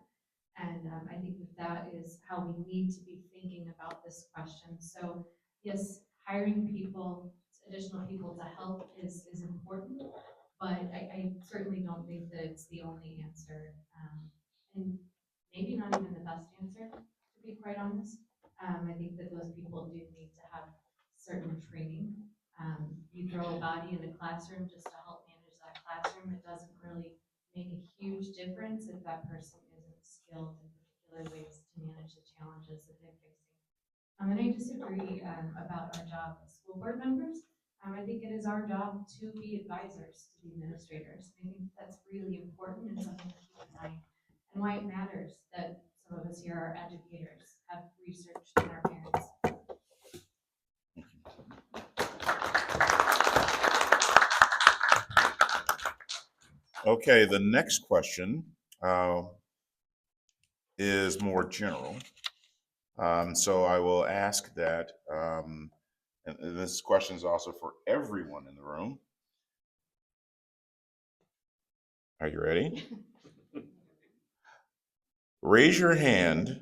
And I think that is how we need to be thinking about this question. So yes, hiring people, additional people to help is important, but I certainly don't think that it's the only answer. And maybe not even the best answer, to be quite honest. I think that those people do need to have certain training. You throw a body in a classroom just to help manage that classroom, it doesn't really make a huge difference if that person isn't skilled in particular ways to manage the challenges that they're facing. And I disagree about our job as school board members. I think it is our job to be advisors to the administrators. I think that's really important and something to keep in mind. And why it matters that some of us here are educators, have researched in our parents. Okay, the next question is more general. So I will ask that, and this question is also for everyone in the room. Are you ready? Raise your hand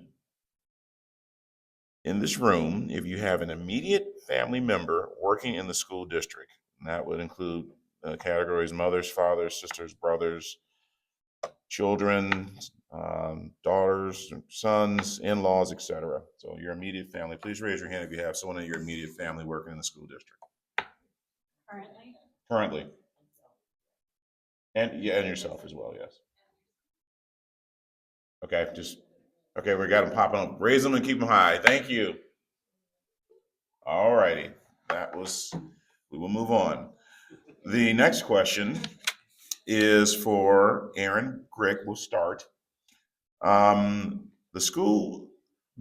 in this room if you have an immediate family member working in the school district. And that would include categories: mothers, fathers, sisters, brothers, children, daughters, sons, in-laws, etc. So your immediate family. Please raise your hand if you have someone in your immediate family working in the school district. Currently. And yeah, and yourself as well, yes. Okay, okay, we got them popping up. Raise them and keep them high. Thank you. All righty, we will move on. The next question is for Aaron Grick. We'll start. The school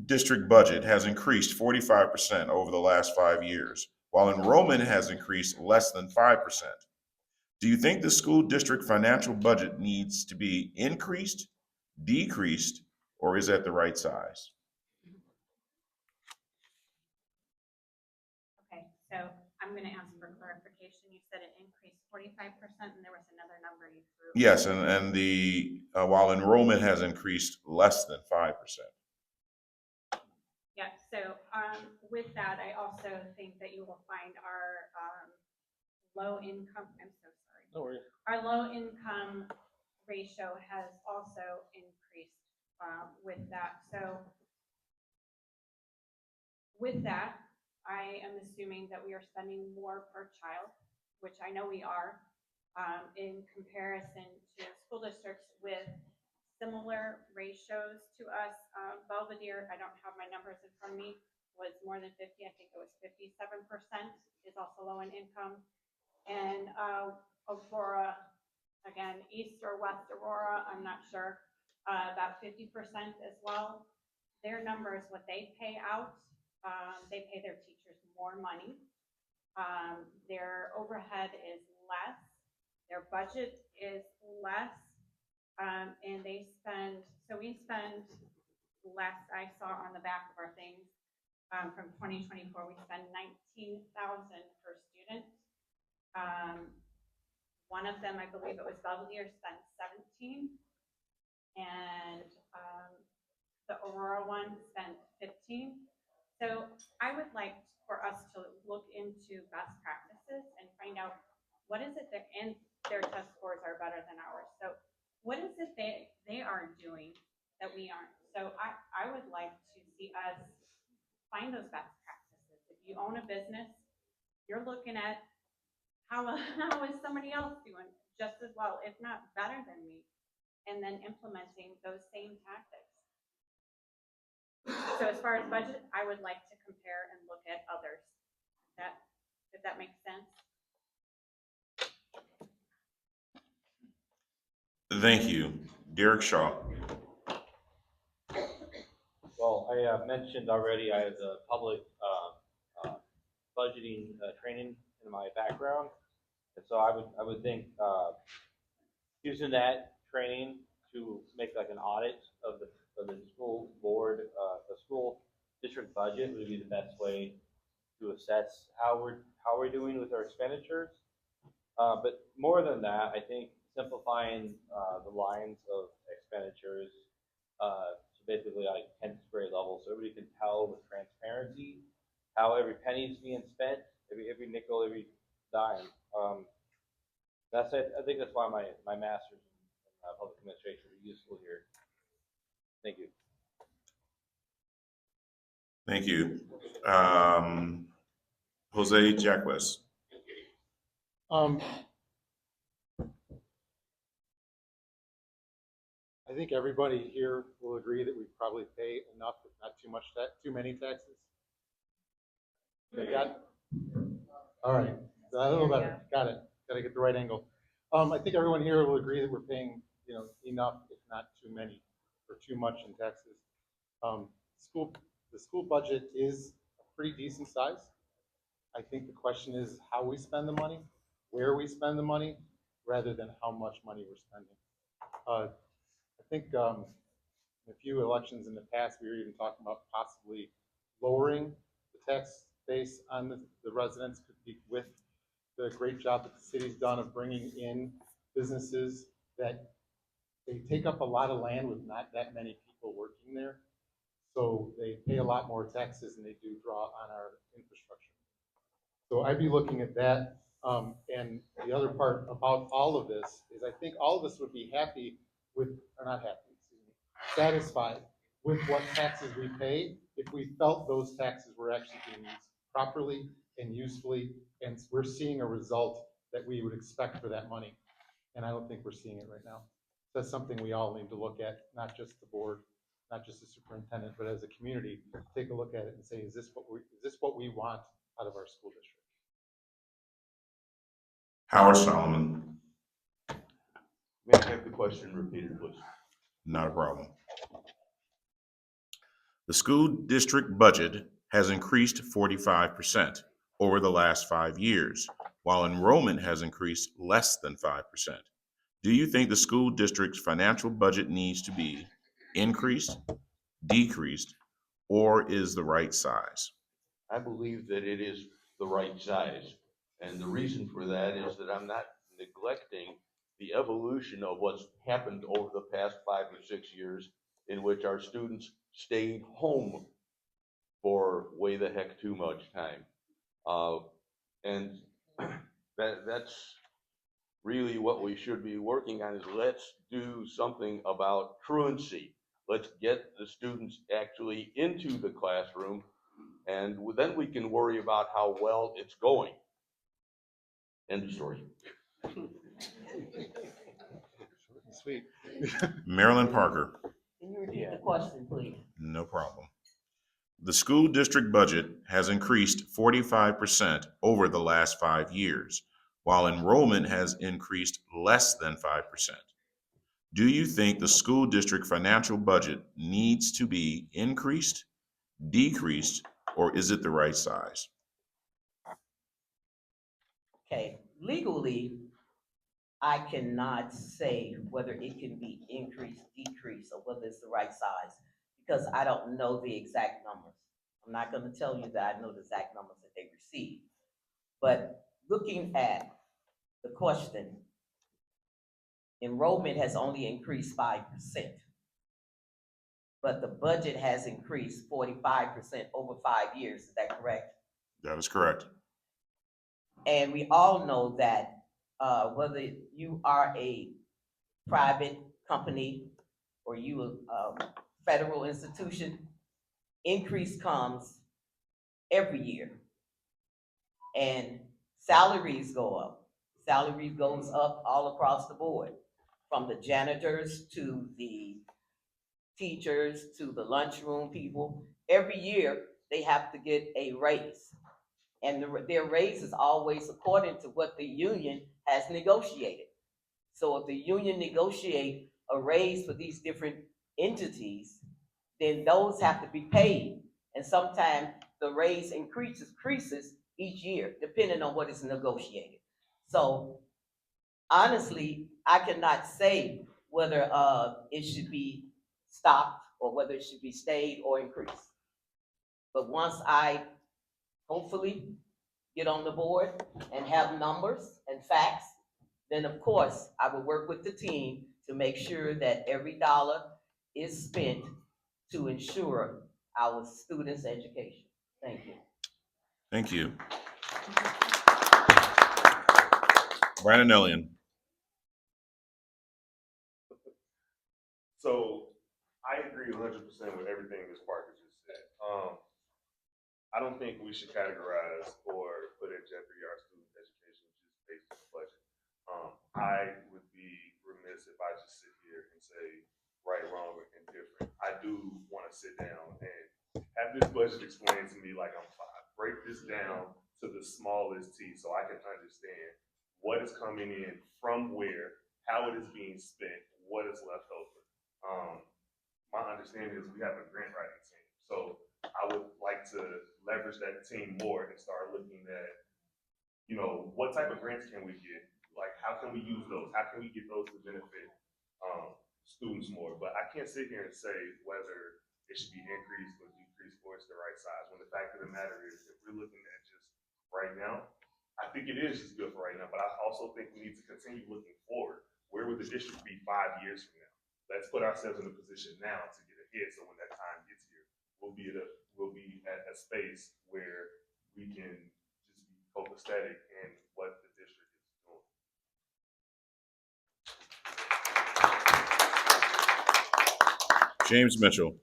district budget has increased 45% over the last 5 years, while enrollment has increased less than 5%. Do you think the school district financial budget needs to be increased, decreased, or is at the right size? Okay, so I'm gonna ask for clarification. You said it increased 45% and there was another number you threw. Yes, and the while enrollment has increased less than 5%. Yeah, so with that, I also think that you will find our low income, I'm so sorry. No worries. Our low income ratio has also increased with that. So with that, I am assuming that we are spending more per child, which I know we are, in comparison to school districts with similar ratios to us. Belvedere, I don't have my numbers in front of me, was more than 50. I think it was 57% is also low in income. And Aurora, again, East or West Aurora, I'm not sure, about 50% as well. Their numbers, what they pay out, they pay their teachers more money. Their overhead is less. Their budget is less. And they spend, so we spend less, I saw on the back of our things, from 2024, we spend $19,000 per student. One of them, I believe it was Belvedere, spent 17, and the Aurora one spent 15. So I would like for us to look into best practices and find out what is it that, and their test scores are better than ours. So what is it they are doing that we aren't? So I would like to see us find those best practices. If you own a business, you're looking at how is somebody else doing just as well, if not better than me, and then implementing those same tactics. So as far as budget, I would like to compare and look at others. If that makes sense. Thank you. Derek Shaw. Well, I mentioned already, I have the public budgeting training in my background. And so I would think using that training to make like an audit of the school board, the school district budget would be the best way to assess how we're doing with our expenditures. But more than that, I think simplifying the lines of expenditures, so basically like 10th grade level, so everybody can tell with transparency how every penny is being spent, every nickel, every dime. That's it. I think that's why my master's in public administration would be useful here. Thank you. Thank you. Jose Jacquez. I think everybody here will agree that we probably pay enough, if not too many taxes. They got, all right, a little better, got it, gotta get the right angle. I think everyone here will agree that we're paying, enough, if not too many, or too much in taxes. The school budget is a pretty decent size. I think the question is how we spend the money, where we spend the money, rather than how much money we're spending. I think a few elections in the past, we were even talking about possibly lowering the tax base on the residents with the great job that the city's done of bringing in businesses that they take up a lot of land with not that many people working there. So they pay a lot more taxes than they do draw on our infrastructure. So I'd be looking at that. And the other part about all of this is I think all of us would be happy with, or not happy, excuse me, satisfied with what taxes we pay if we felt those taxes were actually being used properly and usefully, and we're seeing a result that we would expect for that money. And I don't think we're seeing it right now. That's something we all need to look at, not just the board, not just the superintendent, but as a community, take a look at it and say, is this what we want out of our school district? Howard Solomon. May I have the question repeated, please? Not a problem. The school district budget has increased 45% over the last 5 years, while enrollment has increased less than 5%. Do you think the school district's financial budget needs to be increased, decreased, or is the right size? I believe that it is the right size. And the reason for that is that I'm not neglecting the evolution of what's happened over the past 5 or 6 years in which our students stayed home for way the heck too much time. And that's really what we should be working on, is let's do something about truancy. Let's get the students actually into the classroom, and then we can worry about how well it's going. End of story. Sweet. Marilyn Parker. Can you repeat the question, please? No problem. The school district budget has increased 45% over the last 5 years, while enrollment has increased less than 5%. Do you think the school district financial budget needs to be increased, decreased, or is it the right size? Okay, legally, I cannot say whether it can be increased, decreased, or whether it's the right size, because I don't know the exact numbers. I'm not going to tell you that I know the exact numbers that they receive. But looking at the question, enrollment has only increased 5%, but the budget has increased 45% over 5 years. Is that correct? That is correct. And we all know that whether you are a private company or you a federal institution, increase comes every year. And salaries go up. Salary goes up all across the board, from the janitors to the teachers to the lunchroom people. Every year they have to get a raise. And their raise is always according to what the union has negotiated. So if the union negotiate a raise for these different entities, then those have to be paid. And sometimes the raise increases each year, depending on what is negotiated. So honestly, I cannot say whether it should be stopped or whether it should be stayed or increased. But once I hopefully get on the board and have numbers and facts, then of course I will work with the team to make sure that every dollar is spent to ensure our students' education. Thank you. Thank you. Brandon Elliott. So I agree 100% with everything Ms. Parker just said. I don't think we should categorize or put in jeopardy our student education just based on the budget. I would be remiss if I just sit here and say right, wrong, or indifferent. I do want to sit down and have this budget explained to me like I'm five. Break this down to the smallest T so I can understand what is coming in from where, how it is being spent, what is left over. My understanding is we have a grant writing team. So I would like to leverage that team more and start looking at, you know, what type of grants can we get? Like, how can we use those? How can we get those to benefit students more? But I can't sit here and say whether it should be increased or decreased or it's the right size. When the fact of the matter is, if we're looking at just right now, I think it is just good for right now. But I also think we need to continue looking forward. Where would the district be 5 years from now? Let's put ourselves in a position now to get ahead. So when that time gets here, we'll be at a space where we can just be copacetic in what the district is doing. James Mitchell.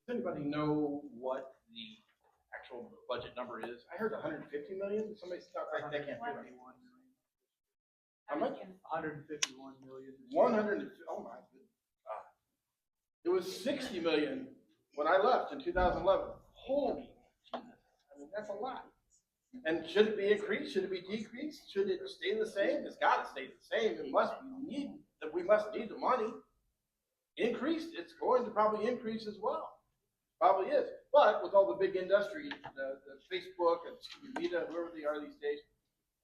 Does anybody know what the actual budget number is? I heard 150 million. Somebody start right. That can't be right. How much? 151 million. 100. Oh my goodness. It was 60 million when I left in 2011. Holy Jesus. I mean, that's a lot. And should it be increased? Should it be decreased? Should it stay the same? It's got to stay the same unless we must need the money. Increased, it's going to probably increase as well. Probably is. But with all the big industry, the Facebook and Meta, whoever they are these days,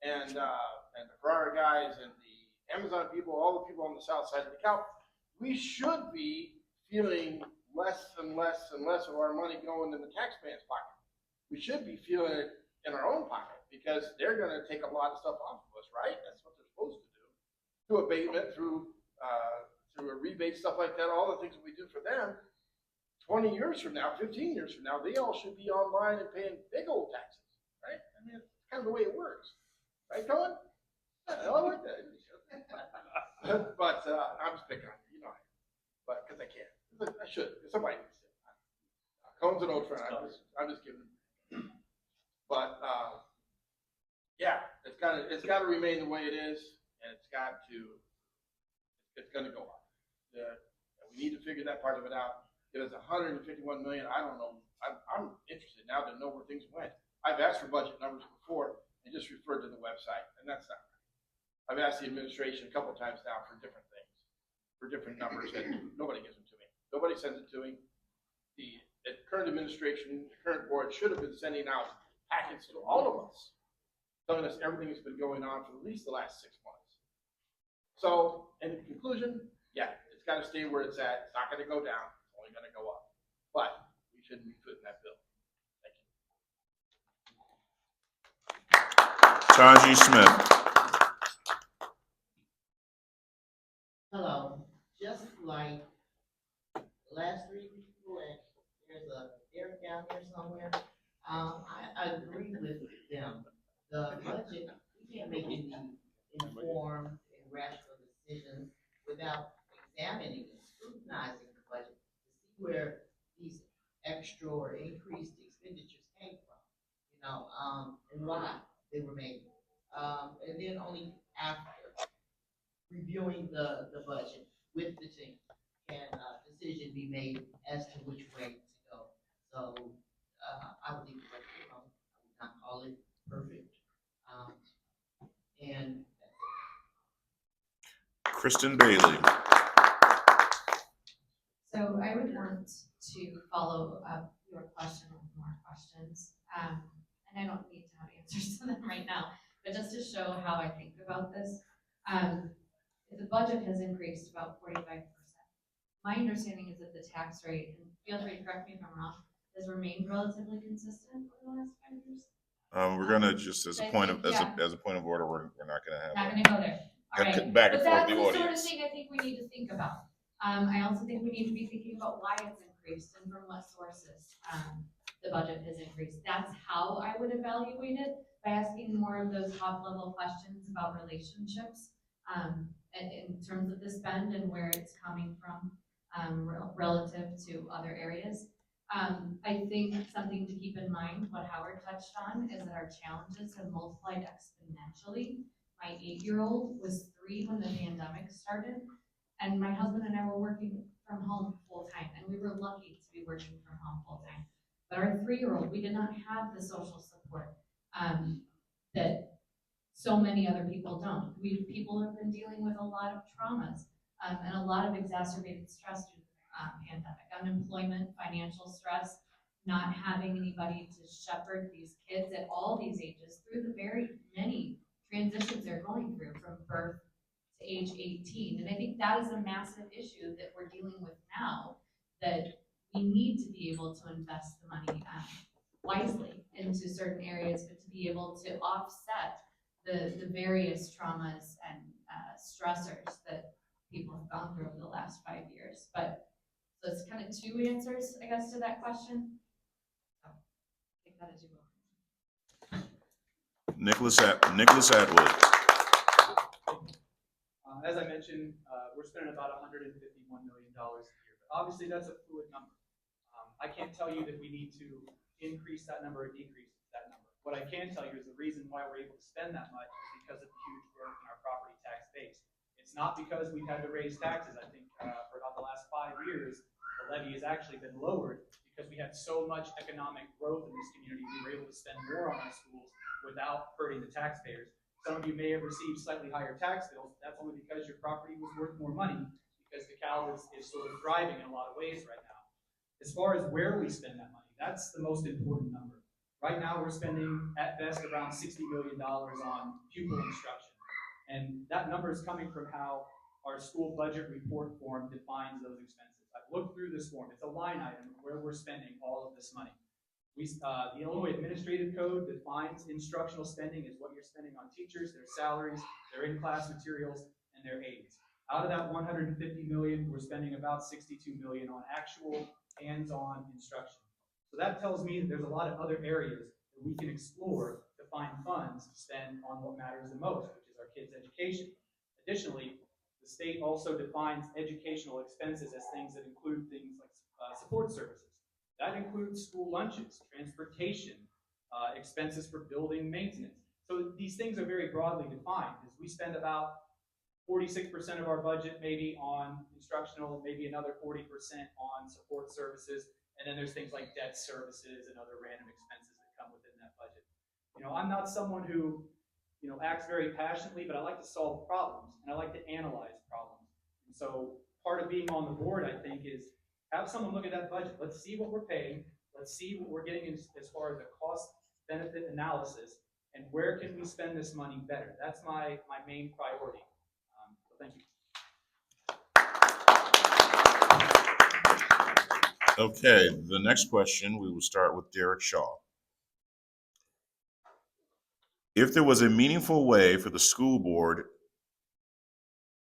and the Ferrari guys and the Amazon people, all the people on the south side of the cow, we should be feeling less and less and less of our money going in the taxpayer's pocket. We should be feeling it in our own pocket because they're going to take a lot of stuff off of us, right? That's what they're supposed to do. Through abatement, through a rebate, stuff like that, all the things that we do for them. 20 years from now, 15 years from now, they all should be online and paying big old taxes, right? I mean, it's kind of the way it works. Right, Cohen? I like that. But I'm just picking on you, you know, but because I can't. I should. Somebody needs to. Cohen's an old friend. I'm just kidding. But yeah, it's got to remain the way it is, and it's going to go up. We need to figure that part of it out. It was 151 million. I don't know. I'm interested now to know where things went. I've asked for budget numbers before and just referred to the website, and that's not right. I've asked the administration a couple of times now for different things, for different numbers, and nobody gives them to me. Nobody sends it to me. The current administration, the current board should have been sending out packets to all of us, telling us everything that's been going on for at least the last 6 months. So, in conclusion, yeah, it's got to stay where it's at. It's not going to go down. It's only going to go up. But we shouldn't be footing that bill. Thank you. Taji Smith. Hello, just like the last 3 people, and there's a Derek down here somewhere, I agree with them. The budget, we can't make any informed and rational decisions without examining and scrutinizing the budget to see where these extra or increased expenditures came from, you know, and why they were made. And then only after reviewing the budget with the team can a decision be made as to which way to go. So I would think the budget, I would not call it perfect. And Kristen Bailey. So I would want to follow up your question with more questions. And I don't need to have answers to them right now, but just to show how I think about this. The budget has increased about 45%. My understanding is that the tax rate, and feel free to correct me if I'm wrong, has remained relatively consistent over the last 5 years. We're gonna just, as a I point of, think, as a point of order, we're not gonna have Not that. gonna go there. All Got right. back and But forth that's the the sort of audience. thing I think we need to think about. I also think we need to be thinking about why it's increased and from what sources, the budget has increased. That's how I would evaluate it, by asking more of those top level questions about relationships, in terms of the spend and where it's coming from, relative to other areas. I think something to keep in mind, what Howard touched on, is that our challenges have multiplied exponentially. My 8-year-old was 3 when the pandemic started, and my husband and I were working from home full time, and we were lucky to be working from home full time. But our 3-year-old, we did not have the social support that so many other people don't. People have been dealing with a lot of traumas and a lot of exacerbated stress due to the pandemic, unemployment, financial stress, not having anybody to shepherd these kids at all these ages through the very many transitions they're going through from birth to age 18. And I think that is a massive issue that we're dealing with now, that we need to be able to invest the money wisely into certain areas, but to be able to offset the various traumas and stressors that people have gone through over the last 5 years. But so it's kind of 2 answers, I guess, to that question. So take that as you will. Nicholas Atwood. As I mentioned, we're spending about $151 million a year, but obviously that's a fluid number. I can't tell you that we need to increase that number or decrease that number. What I can tell you is the reason why we're able to spend that much is because of the huge growth in our property tax base. It's not because we've had to raise taxes. I think for about the last 5 years, the levy has actually been lowered because we had so much economic growth in this community. We were able to spend more on our schools without hurting the taxpayers. Some of you may have received slightly higher tax bills. That's only because your property was worth more money, because DeKalb is sort of thriving in a lot of ways right now. As far as where we spend that money, that's the most important number. Right now, we're spending at best around $60 million on pupil instruction. And that number is coming from how our school budget report form defines those expenses. I've looked through this form. It's a line item of where we're spending all of this money. The Illinois Administrative Code defines instructional spending as what you're spending on teachers, their salaries, their in-class materials, and their aides. Out of that $150 million, we're spending about $62 million on actual hands-on instruction. So that tells me that there's a lot of other areas that we can explore to find funds to spend on what matters the most, which is our kids' education. Additionally, the state also defines educational expenses as things that include things like support services. That includes school lunches, transportation, expenses for building maintenance. So these things are very broadly defined, as we spend about 46% of our budget maybe on instructional, maybe another 40% on support services, and then there's things like debt services and other random expenses that come within that budget. You know, I'm not someone who, acts very passionately, but I like to solve problems and I like to analyze problems. And so part of being on the board, I think, is have someone look at that budget. Let's see what we're paying. Let's see what we're getting as far as a cost-benefit analysis, and where can we spend this money better? That's my main priority. So thank you. Okay, the next question, we will start with Derek Shaw. If there was a meaningful way for the school board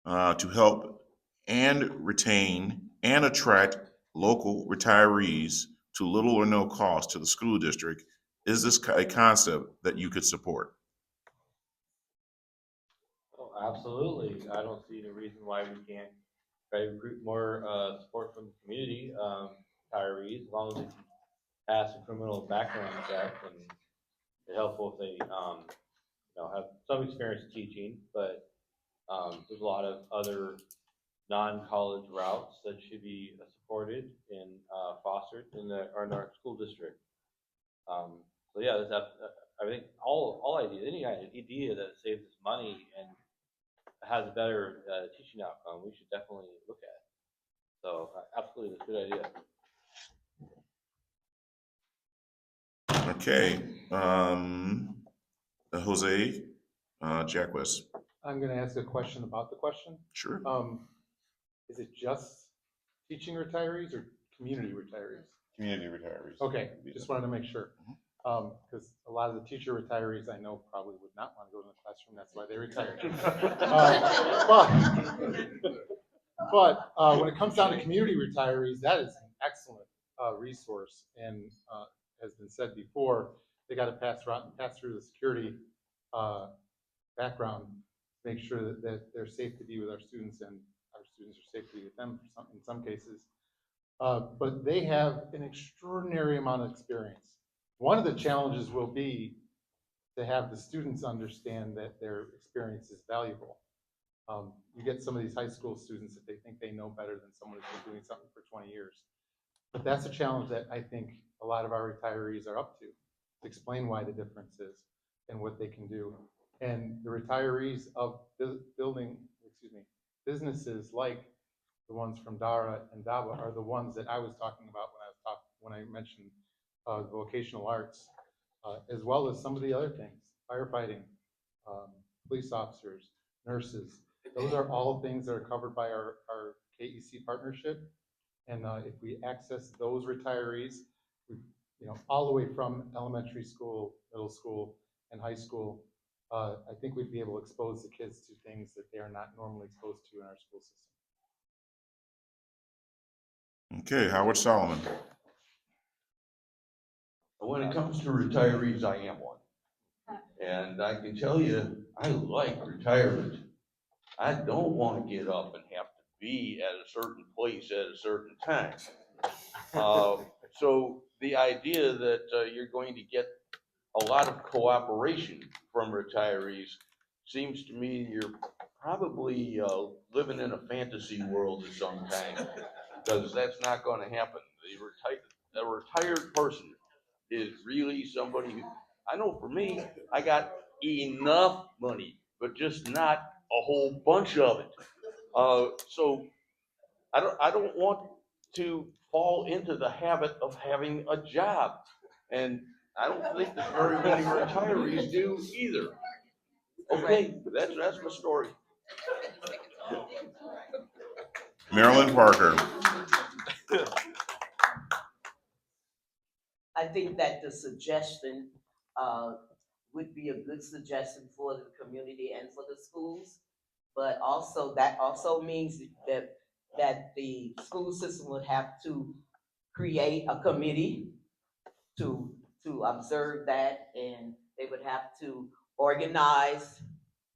to help and retain and attract local retirees to little or no cost to the school district, is this a concept that you could support? Oh, absolutely. I don't see any reason why we can't try to recruit more support from the community, retirees, as long as they can pass a criminal background check, and it's helpful if they have some experience teaching, but there's a lot of other non-college routes that should be supported and fostered in our school district. So yeah, I think all ideas, any idea that saves us money and has a better teaching outcome, we should definitely look at it. So absolutely, it's a good idea. Okay, Jose, Jacquez, I'm gonna ask a question about the question. sure. Is it just teaching retirees or community retirees? Community retirees. Okay, just wanted to make sure. Because a lot of the teacher retirees I know probably would not want to go to the classroom, that's why they retired. But when it comes down to community retirees, that is an excellent resource. And has been said before, they got to pass through the security background, make sure that they're safe to be with our students and our students are safe to be with them in some cases. But they have an extraordinary amount of experience. One of the challenges will be to have the students understand that their experience is valuable. You get some of these high school students that they think they know better than someone who's been doing something for 20 years. But that's a challenge that I think a lot of our retirees are up to explain why the difference is and what they can do. And the retirees of businesses like the ones from Dara and Daba are the ones that I was talking about when I mentioned the vocational arts, as well as some of the other things, firefighting, police officers, nurses. Those are all things that are covered by our KEC partnership. And if we access those retirees, all the way from elementary school, middle school, and high school, I think we'd be able to expose the kids to things that they are not normally exposed to in our school system. Okay, Howard Solomon. When it comes to retirees, I am one. And I can tell you, I like retirement. I don't want to get up and have to be at a certain place at a certain time. So the idea that you're going to get a lot of cooperation from retirees seems to me you're probably living in a fantasy world at some time, because that's not going to happen. A retired person is really somebody who, I know for me, I got enough money, but just not a whole bunch of it. So I don't want to fall into the habit of having a job. And I don't think that very many retirees do either. Okay, that's my story. Marilyn Parker. I think that the suggestion would be a good suggestion for the community and for the schools. But also, that also means that the school system would have to create a committee to observe that, and they would have to organize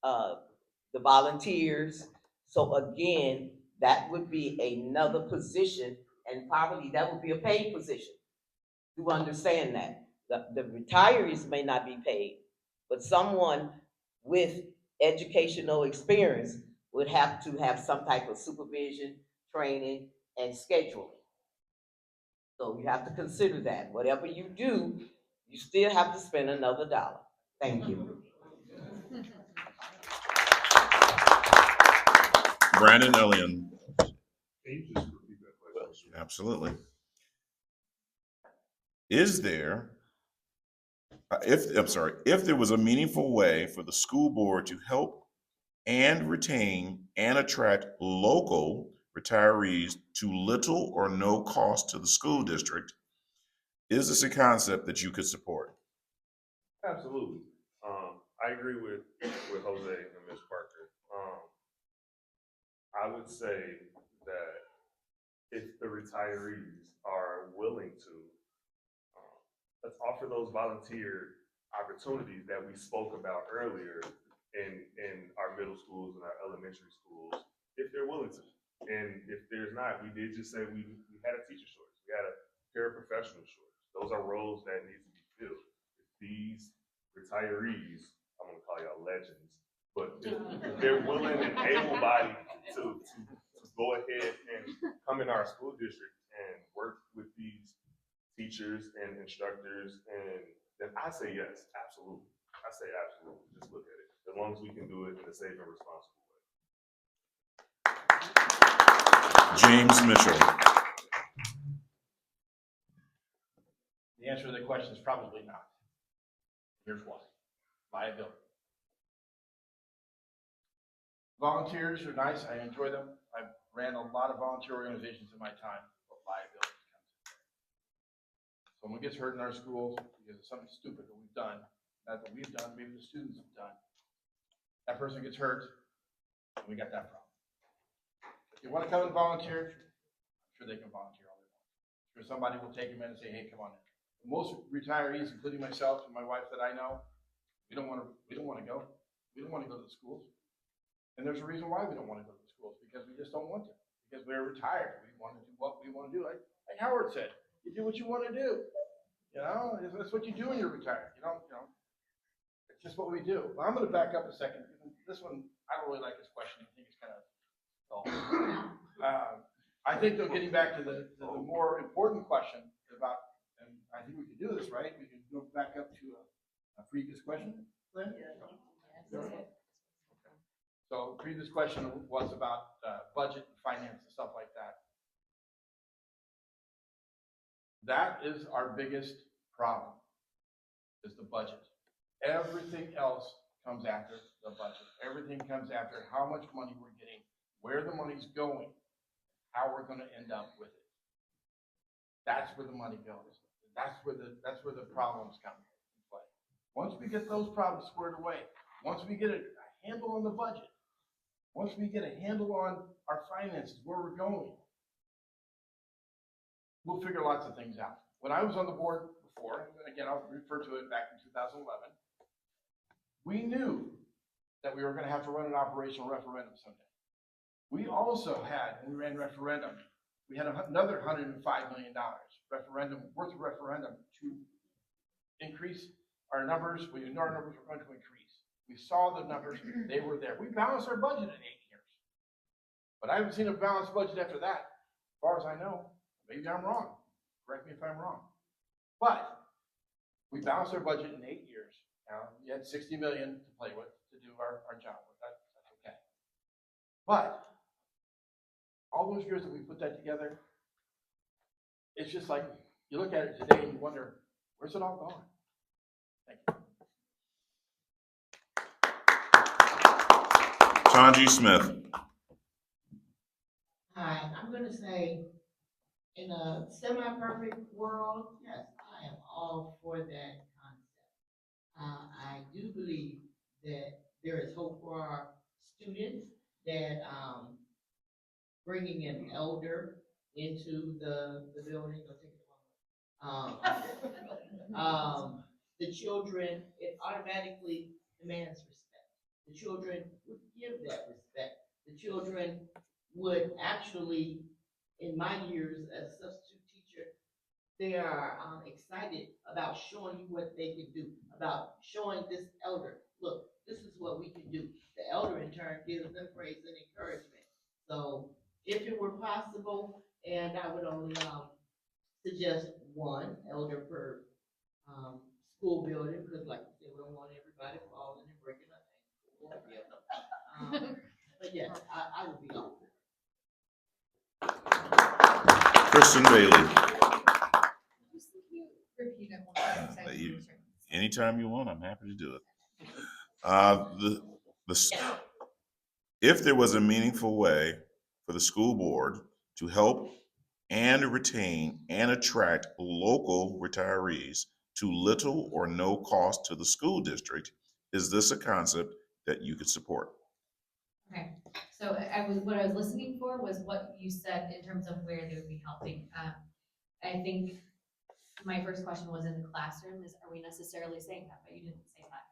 the volunteers. So again, that would be another position, and probably that would be a paid position. You understand that? The retirees may not be paid, but someone with educational experience would have to have some type of supervision, training, and scheduling. So you have to consider that. Whatever you do, you still have to spend another dollar. Thank you. Brandon Ellion. Can you just repeat that question? Absolutely. Is there, if there was a meaningful way for the school board to help and retain and attract local retirees to little or no cost to the school district, is this a concept that you could support? Absolutely. I agree with Jose and Ms. Parker. I would say that if the retirees are willing to, let's offer those volunteer opportunities that we spoke about earlier in our middle schools and our elementary schools, if they're willing to. And if there's not, we did just say we had a teacher shortage, we had a paraprofessional shortage. Those are roles that need to be filled. If these retirees, I'm gonna call y'all legends, but if they're willing and able-bodied to go ahead and come in our school district and work with these teachers and instructors, and then I say yes, absolutely. I say absolutely. Just look at it. As long as we can do it in a safe and responsible way. James Mitchell. The answer to the question is probably not. Here's why. Liability. Volunteers are nice, I enjoy them. I've ran a lot of volunteer organizations in my time, but liability comes in. Someone gets hurt in our schools because of something stupid that we've done, not that we've done, maybe the students have done. That person gets hurt, and we got that problem. If you want to come and volunteer, I'm sure they can volunteer all they want. I'm sure somebody will take them in and say, hey, come on in. Most retirees, including myself and my wife that I know, we don't want to go. We don't want to go to the schools. And there's a reason why we don't want to go to the schools, because we just don't want to. Because we're retired. We want to do what we want to do. Like Howard said, you do what you want to do. You know, that's what you do when you're retired. You know, it's just what we do. Well, I'm going to back up a second. This one, I don't really like this question. I think it's kind of dull. I think though, getting back to the more important question about, and I think we can do this, right? We can go back up to a previous question. Lynn? So previous question was about budget and finance and stuff like that. That is our biggest problem, is the budget. Everything else comes after the budget. Everything comes after how much money we're getting, where the money's going, how we're going to end up with it. That's where the money goes. That's where the problems come into play. Once we get those problems squared away, once we get a handle on the budget, once we get a handle on our finances, where we're going, we'll figure lots of things out. When I was on the board before, and again, I'll refer to it back in 2011, we knew that we were going to have to run an operational referendum someday. We also had, when we ran referendum, we had another $105 million worth of referendum to increase our numbers. We knew our numbers were going to increase. We saw the numbers, they were there. We balanced our budget in 8 years. But I haven't seen a balanced budget after that, as far as I know. Maybe I'm wrong. Correct me if I'm wrong. But we balanced our budget in 8 years. Now, you had 60 million to play with to do our job. That's okay. But all those years that we put that together, it's just like, you look at it today and you wonder, where's it all gone? Thank you. Tanji Smith. Hi, I'm gonna say, in a semi-perfect world, yes, I am all for that concept. I do believe that there is hope for our students, that, bringing an elder into the building, or take it one. The children, it automatically demands respect. The children would give that respect. The children would actually, in my years as a substitute teacher, they are excited about showing you what they can do, about showing this elder, look, this is what we can do. The elder in turn gives them praise and encouragement. So if it were possible, and I would only suggest one elder per school building, because like you said, we don't want everybody falling and breaking up ankles. But yes, I would be all for it. Kristen Bailey. Just can you repeat it one more time, so I can make sure? Anytime you want, I'm happy to do it. If there was a meaningful way for the school board to help and retain and attract local retirees to little or no cost to the school district, is this a concept that you could support? Okay, so what I was listening for was what you said in terms of where they would be helping. I think my first question was in the classroom, are we necessarily saying that, but you didn't say that.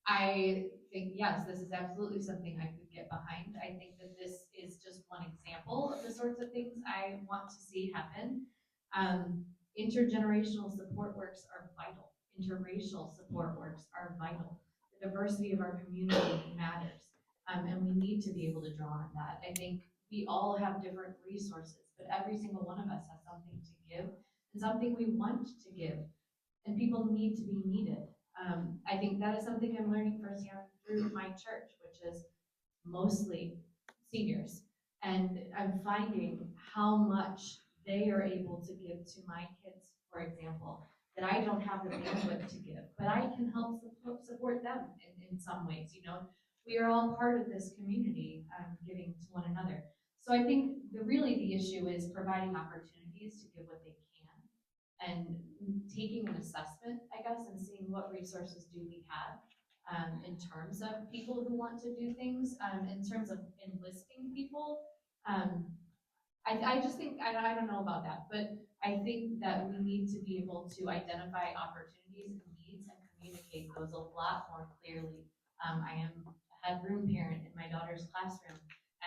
I think, yes, this is absolutely something I could get behind. I think that this is just one example of the sorts of things I want to see happen. Intergenerational support works are vital. Interracial support works are vital. The diversity of our community matters. And we need to be able to draw on that. I think we all have different resources, but every single one of us has something to give and something we want to give, and people need to be needed. I think that is something I'm learning firsthand through my church, which is mostly seniors. And I'm finding how much they are able to give to my kids, for example, that I don't have the bandwidth to give, but I can help support them in some ways, you know. We are all part of this community, giving to one another. So I think really the issue is providing opportunities to give what they can and taking an assessment, I guess, and seeing what resources do we have in terms of people who want to do things, in terms of enlisting people. I just think, I don't know about that, but I think that we need to be able to identify opportunities and needs and communicate those a lot more clearly. I am a head-room parent in my daughter's classroom,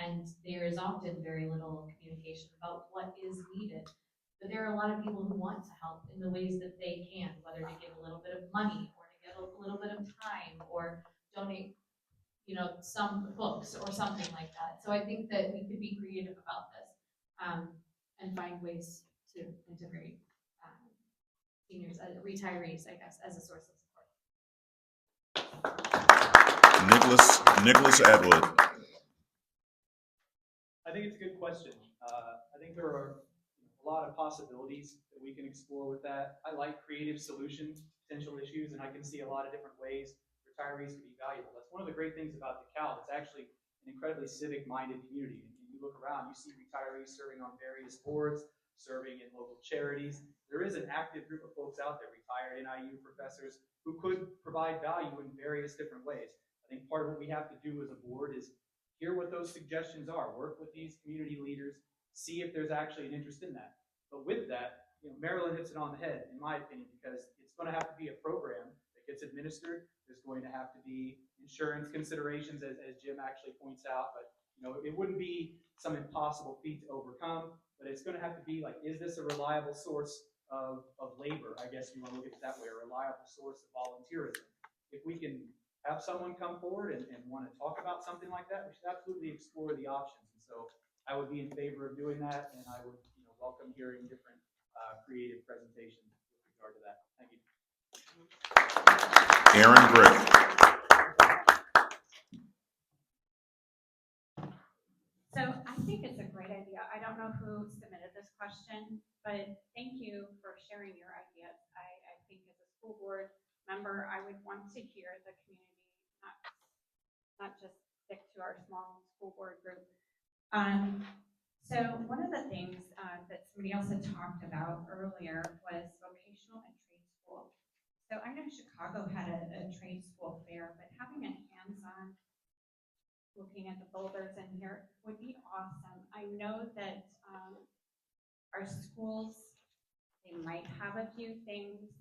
and there is often very little communication about what is needed. But there are a lot of people who want to help in the ways that they can, whether to give a little bit of money or to give a little bit of time or donate, you know, some books or something like that. So I think that we could be creative about this, and find ways to integrate seniors, retirees, I guess, as a source of support. Nicholas Atwood. I think it's a good question. I think there are a lot of possibilities that we can explore with that. I like creative solutions, potential issues, and I can see a lot of different ways retirees can be valuable. That's one of the great things about DeKalb. It's actually an incredibly civic-minded community. And you look around, you see retirees serving on various boards, serving in local charities. There is an active group of folks out there, retired NIU professors, who could provide value in various different ways. I think part of what we have to do as a board is hear what those suggestions are, work with these community leaders, see if there's actually an interest in that. But with that, you know, Marilyn hits it on the head, in my opinion, because it's going to have to be a program that gets administered. There's going to have to be insurance considerations, as Jim actually points out. But you know, it wouldn't be some impossible feat to overcome. But it's going to have to be like, is this a reliable source of labor? I guess you want to look at it that way, a reliable source of volunteerism. If we can have someone come forward and want to talk about something like that, we should absolutely explore the options. And so I would be in favor of doing that, and I would, you know, welcome hearing different creative presentations with regard to that. Thank you. Aaron Brick. So I think it's a great idea. I don't know who submitted this question, but thank you for sharing your ideas. I think as a school board member, I would want to hear the community, not just stick to our small school board group. So one of the things that somebody else had talked about earlier was vocational and trade school. So I know Chicago had a trade school fair, but having a hands-on looking at the boulders in here would be awesome. I know that our schools, they might have a few things.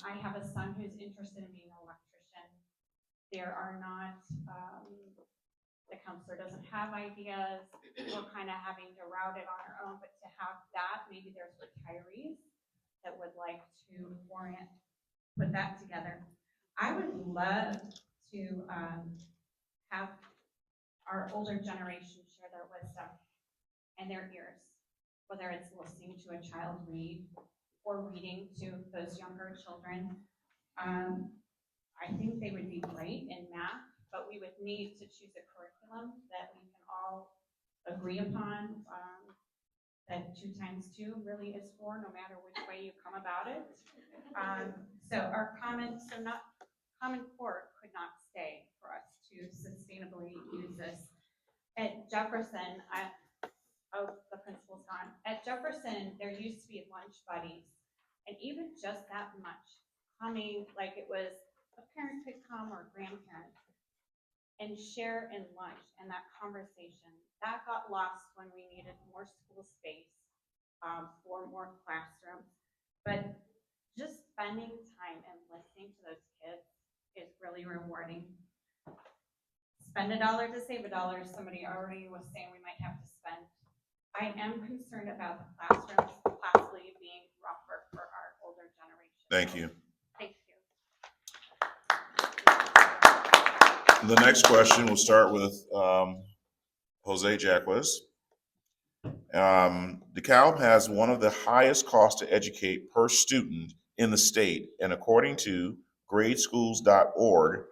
I have a son who's interested in being an electrician. There are not, the counselor doesn't have ideas. We're kind of having to route it on our own, but to have that, maybe there's retirees that would like to put that together. I would love to have our older generation share their wisdom and their ears, whether it's listening to a child read or reading to those younger children. I think they would be great in math, but we would need to choose a curriculum that we can all agree upon, that 2 times 2 really is 4, no matter which way you come about it. So our Common Core could not stay for us to sustainably use this. At Jefferson, the principal's gone. At Jefferson, there used to be lunch buddies, and even just that much coming, like it was a parent could come or a grandparent and share in lunch, and that conversation that got lost when we needed more school space for more classrooms. But just spending time and listening to those kids is really rewarding. Spend $1 to save $1. Somebody already was saying we might have to spend. I am concerned about the classrooms possibly being rougher for our older generation. Thank you. Thank you. The next question will start with Jose Jacquez. DeKalb has one of the highest costs to educate per student in the state, and according to gradeschools.org,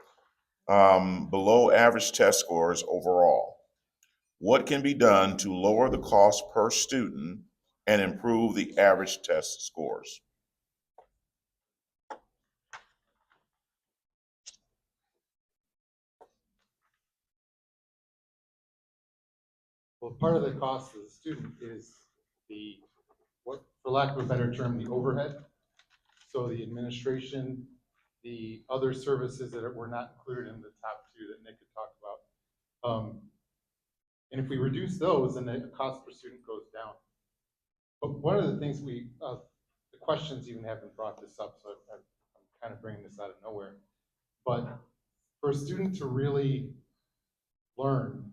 below average test scores overall. What can be done to lower the cost per student and improve the average test scores? Well, part of the cost of the student is what, for lack of a better term, the overhead. So the administration, the other services that were not included in the top two that Nick had talked about. And if we reduce those, then the cost per student goes down. But one of the things the questions even haven't brought this up, so I'm kind of bringing this out of nowhere. But for a student to really learn,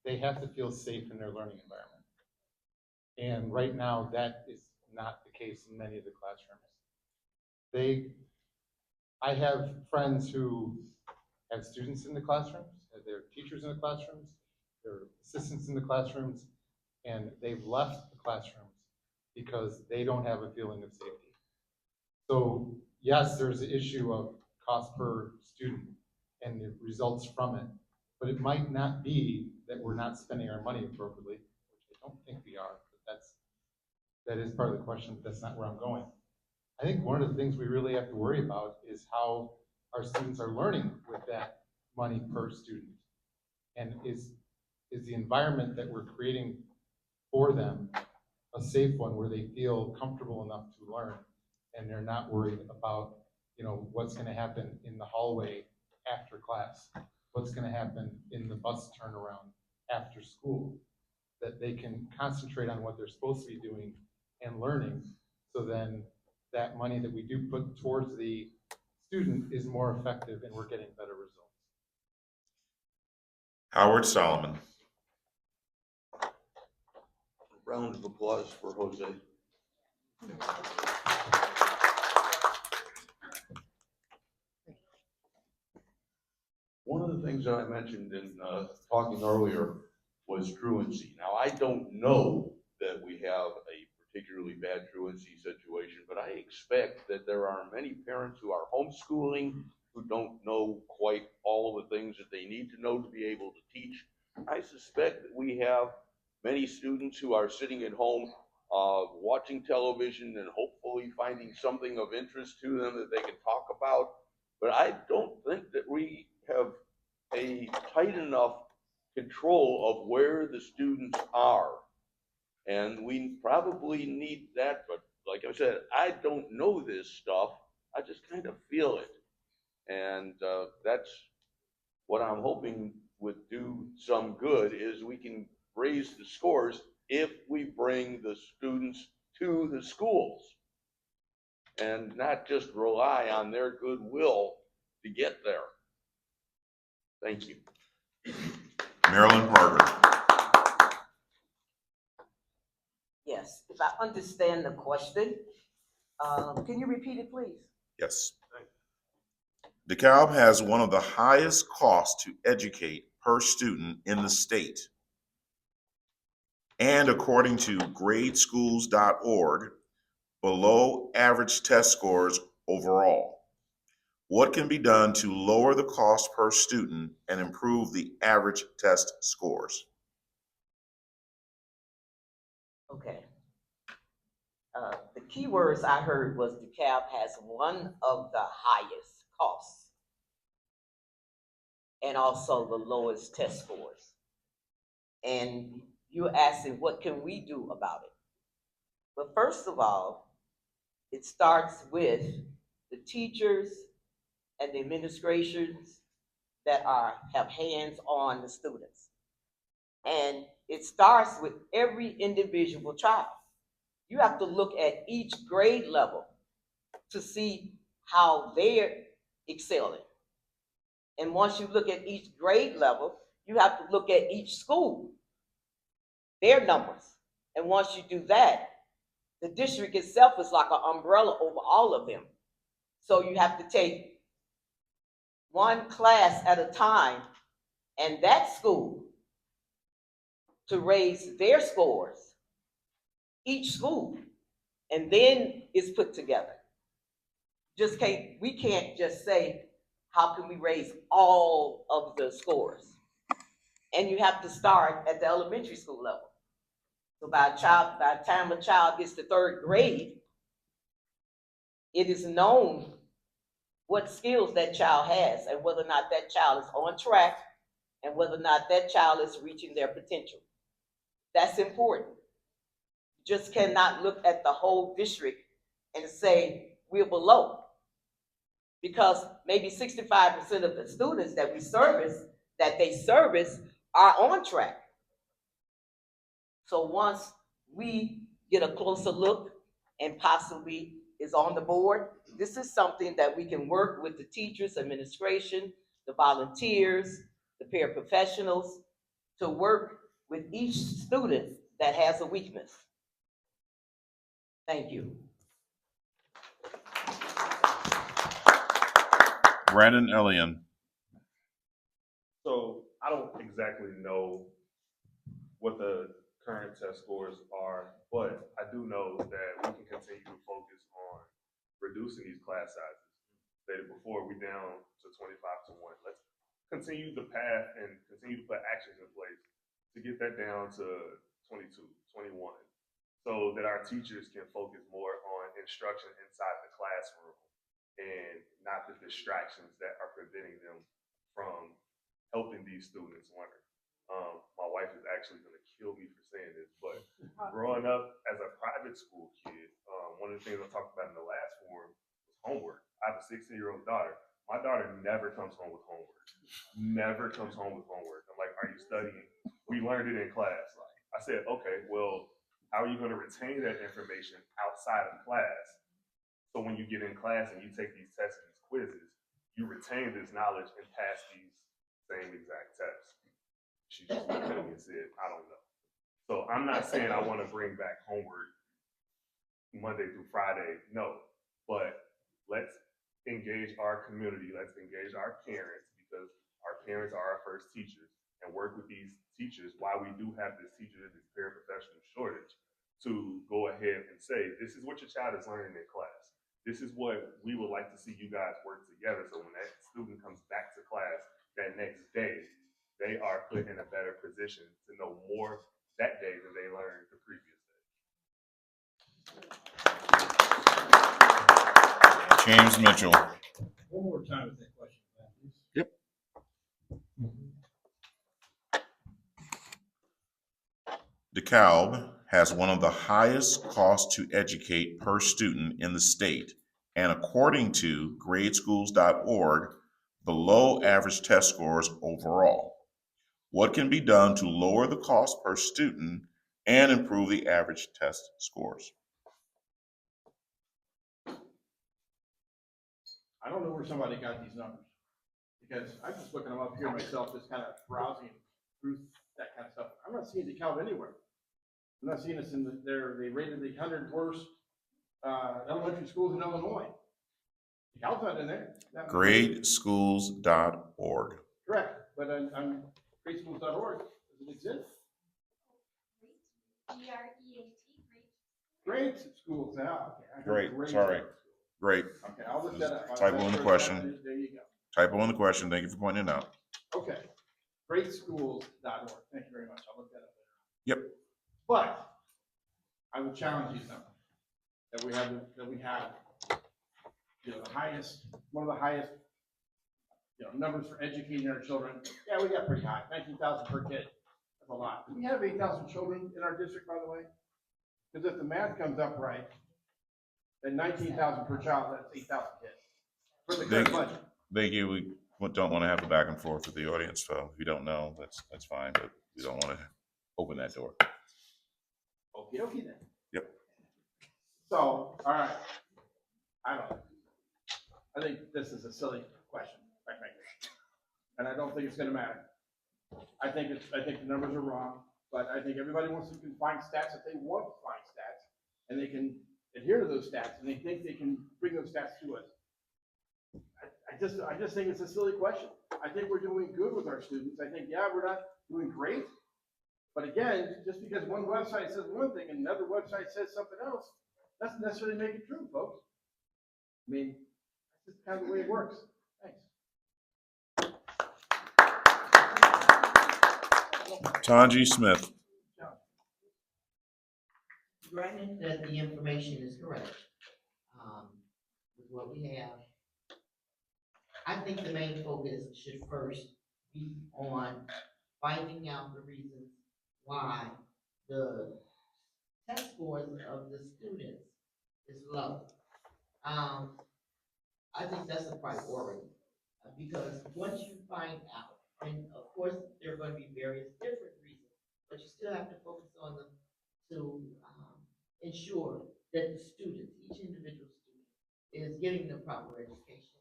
they have to feel safe in their learning environment. And right now, that is not the case in many of the classrooms. I have friends who have students in the classrooms, their teachers in the classrooms, their assistants in the classrooms, and they've left the classrooms because they don't have a feeling of safety. So yes, there's the issue of cost per student and the results from it, but it might not be that we're not spending our money appropriately, which I don't think we are, but that is part of the question, but that's not where I'm going. I think one of the things we really have to worry about is how our students are learning with that money per student. And is the environment that we're creating for them a safe one where they feel comfortable enough to learn and they're not worried about, what's going to happen in the hallway after class, what's going to happen in the bus turnaround after school, that they can concentrate on what they're supposed to be doing and learning, so then that money that we do put towards the student is more effective and we're getting better results. Howard Solomon. Round of applause for Jose. One of the things that I mentioned in talking earlier was truancy. Now, I don't know that we have a particularly bad truancy situation, but I expect that there are many parents who are homeschooling, who don't know quite all of the things that they need to know to be able to teach. I suspect that we have many students who are sitting at home watching television and hopefully finding something of interest to them that they can talk about. But I don't think that we have a tight enough control of where the students are. And we probably need that, but like I said, I don't know this stuff. I just kind of feel it. And that's what I'm hoping would do some good, is we can raise the scores if we bring the students to the schools and not just rely on their goodwill to get there. Thank you. Marilyn Parker. Yes, if I understand the question, can you repeat it, please? Yes. DeKalb has one of the highest costs to educate per student in the state. And according to gradeschools.org, below average test scores overall. What can be done to lower the cost per student and improve the average test scores? Okay. The key words I heard was DeKalb has one of the highest costs and also the lowest test scores. And you're asking, what can we do about it? Well, first of all, it starts with the teachers and the administrations that have hands on the students. And it starts with every individual child. You have to look at each grade level to see how they're excelling. And once you look at each grade level, you have to look at each school, their numbers. And once you do that, the district itself is like an umbrella over all of them. So you have to take one class at a time and that school to raise their scores, each school, and then it's put together. We can't just say, how can we raise all of the scores? And you have to start at the elementary school level. So by the time a child gets to third grade, it is known what skills that child has and whether or not that child is on track and whether or not that child is reaching their potential. That's important. You just cannot look at the whole district and say we're below. Because maybe 65% of the students that they service are on track. So once we get a closer look and possibly is on the board, this is something that we can work with the teachers, administration, the volunteers, the paraprofessionals, to work with each student that has a weakness. Thank you. Brandon Elliott. So I don't exactly know what the current test scores are, but I do know that we can continue to focus on reducing these class sizes. Stated before, we're down to 25 to 1. Let's continue the path and continue to put actions in place to get that down to 22, 21, so that our teachers can focus more on instruction inside the classroom and not the distractions that are preventing them from helping these students learn. My wife is actually going to kill me for saying this, but growing up as a private school kid, one of the things I talked about in the last forum was homework. I have a 16-year-old daughter. My daughter never comes home with homework. Never comes home with homework. I'm like, are you studying? We learned it in class. I said, okay, well, how are you going to retain that information outside of class? So when you get in class and you take these tests and these quizzes, you retain this knowledge and pass these same exact tests. She just looked at me and said, I don't know. So I'm not saying I want to bring back homework Monday through Friday, no. But let's engage our community, let's engage our parents, because our parents are our first teachers, and work with these teachers while we do have this teacher, this paraprofessional shortage, to go ahead and say, this is what your child is learning in class. This is what we would like to see you guys work together, so when that student comes back to class that next day, they are put in a better position to know more that day than they learned the previous day. James Mitchell. One more time with that question, please. Yep. DeKalb has one of the highest costs to educate per student in the state, and according to gradeschools.org, below average test scores overall. What can be done to lower the cost per student and improve the average test scores? I don't know where somebody got these numbers, because I'm just looking them up here myself, just kind of browsing through that kind of stuff. I'm not seeing DeKalb anywhere. I'm not seeing this in they rated the 100 worst elementary schools in Illinois. DeKalb's not in there. Gradeschools.org. Correct, but on gradeschools.org, does it exist? Grade schools, yeah, okay. I heard Great, grade sorry. schools. Great. Okay, I'll look that up. Typo in the question. There you go. Typo in the question. Thank you for pointing it out. Okay, gradeschools.org, thank you very much, I'll look that up later. Yep. But I would challenge you something, that we have, you know, one of the highest, you know, numbers for educating our children. Yeah, we got pretty high, 19,000 per kid, that's a lot. Do we have 8,000 children in our district, by the way? Because if the math comes up right, then 19,000 per child, that's 8,000 kids for the current budget. Thank you. We don't want to have a back and forth with the audience, so if you don't know, that's fine, but we don't want to open that door. Okay, okay then. Yep. So, all right. I think this is a silly question, quite frankly. And I don't think it's gonna matter. I think the numbers are wrong, but I think everybody can find stats if they want to find stats, and they can adhere to those stats, and they think they can bring those stats to us. I just think it's a silly question. I think we're doing good with our students. I think, yeah, we're not doing great. But again, just because one website says one thing and another website says something else, doesn't necessarily make it true, folks. I mean, that's just kind of the way it works. Thanks. Tanji Smith. Granted that the information is correct, with what we have, I think the main focus should first be on finding out the reasons why the test scores of the students is low. I think that's a priority, because once you find out, and of course, there are gonna be various different reasons, but you still have to focus on them to, ensure that the students, each individual student, is getting the proper education,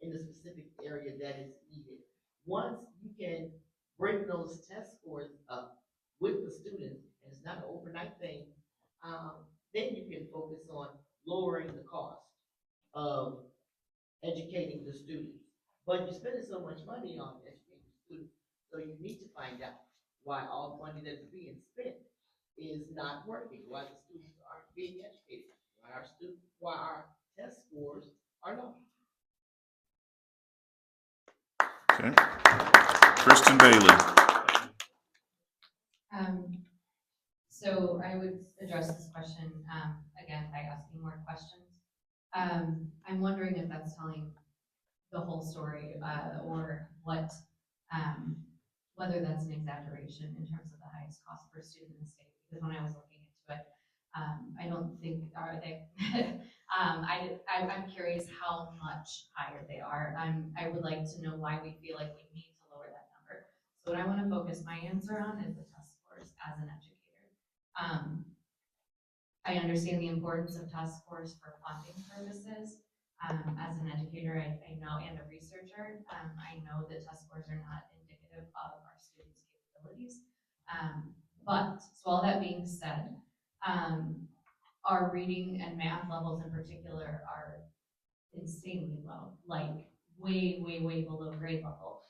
in the specific area that is needed. Once you can bring those test scores up with the students, and it's not an overnight thing, then you can focus on lowering the cost of educating the students. But you're spending so much money on educating the students, so you need to find out why all the money that's being spent is not working, why the students aren't being educated, why our test scores are low. Okay. Kristen Bailey. So I would address this question, again, by asking more questions. I'm wondering if that's telling the whole story, or what, whether that's an exaggeration in terms of the highest cost per student in the state. Because when I was looking into it, I don't think, are they? I'm curious how much higher they are. I would like to know why we feel like we need to lower that number. So what I want to focus my answer on is the test scores as an educator. I understand the importance of test scores for funding purposes. As an educator, I know, and a researcher, I know that test scores are not indicative of our students' capabilities. But, so all that being said, our reading and math levels in particular are insanely low, like way, way, way below grade level.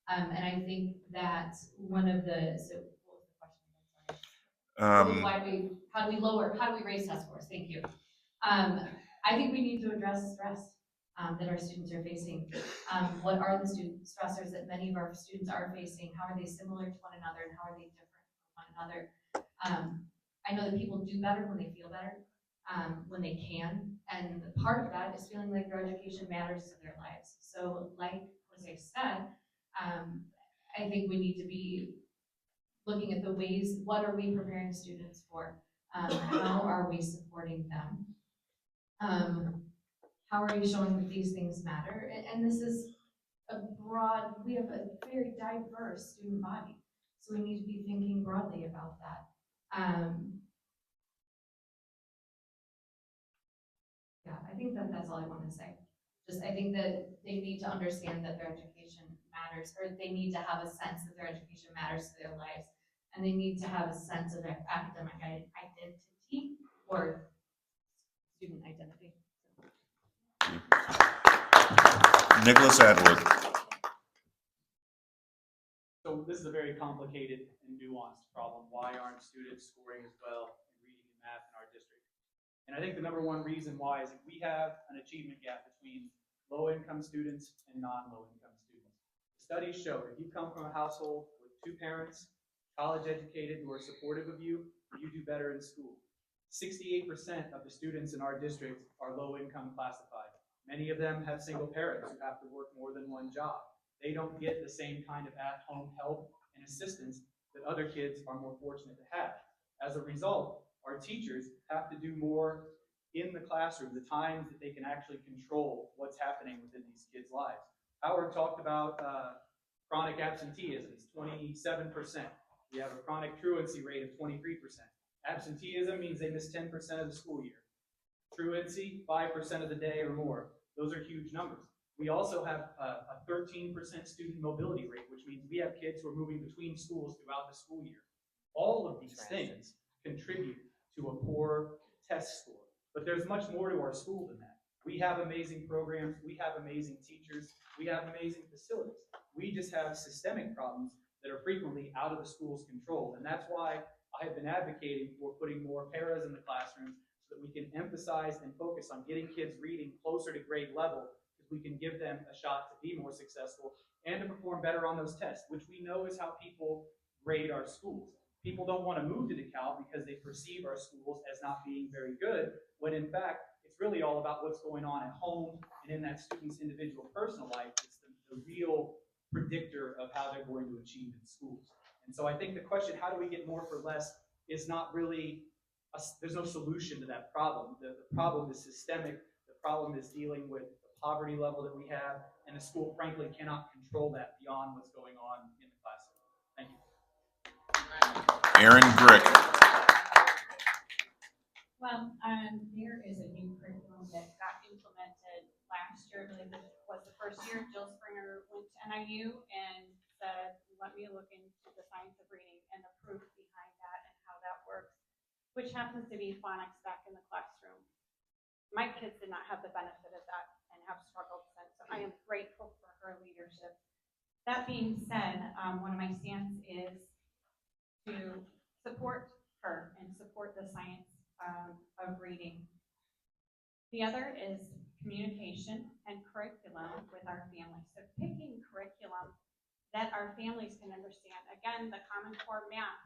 And I think that one of the, so what was the question? I'm sorry. How do we raise test scores? Thank you. I think we need to address stress that our students are facing. What are the stressors that many of our students are facing? How are they similar to one another, and how are they different from one another? I know that people do better when they feel better, when they can, and part of that is feeling like their education matters to their lives. So like Jose said, I think we need to be looking at the ways, what are we preparing students for? How are we supporting them? How are you showing that these things matter? And this is a broad, we have a very diverse student body, so we need to be thinking broadly about that. Yeah, I think that that's all I want to say. Just, I think that they need to understand that their education matters, or they need to have a sense that their education matters to their lives, and they need to have a sense of their academic identity or student identity. Nicholas Atwood. So this is a very complicated and nuanced problem. Why aren't students scoring as well in reading and math in our district? And I think the number one reason why is that we have an achievement gap between low-income students and non-low-income students. Studies show that if you come from a household with two parents, college educated, who are supportive of you, you do better in school. 68% of the students in our district are low-income classified. Many of them have single parents who have to work more than one job. They don't get the same kind of at-home help and assistance that other kids are more fortunate to have. As a result, our teachers have to do more in the classroom, the times that they can actually control what's happening within these kids' lives. Howard talked about chronic absenteeism, it's 27%. We have a chronic truancy rate of 23%. Absenteeism means they miss 10% of the school year. Truancy, 5% of the day or more. Those are huge numbers. We also have a 13% student mobility rate, which means we have kids who are moving between schools throughout the school year. All of these things contribute to a poor test score. But there's much more to our school than that. We have amazing programs, we have amazing teachers, we have amazing facilities. We just have systemic problems that are frequently out of the school's control. And that's why I have been advocating for putting more paras in the classrooms so that we can emphasize and focus on getting kids reading closer to grade level, because we can give them a shot to be more successful and to perform better on those tests, which we know is how people grade our schools. People don't want to move to DeKalb because they perceive our schools as not being very good, when in fact, it's really all about what's going on at home and in that student's individual personal life. It's the real predictor of how they're going to achieve in schools. And so I think the question, how do we get more for less, is not really, there's no solution to that problem. The problem is systemic. The problem is dealing with the poverty level that we have, and the school frankly cannot control that beyond what's going on in the classroom. Thank you. Aaron Grick. Well, there is a new curriculum that got implemented last year. I believe this was the first year. Jill Springer went to NIU and said, let me look into the science of reading and the proof behind that and how that works, which happens to be phonics back in the classroom. My kids did not have the benefit of that and have struggled since, so I am grateful for her leadership. That being said, one of my stance is to support her and support the science of reading. The other is communication and curriculum with our families. So picking curriculum that our families can understand. Again, the Common Core math.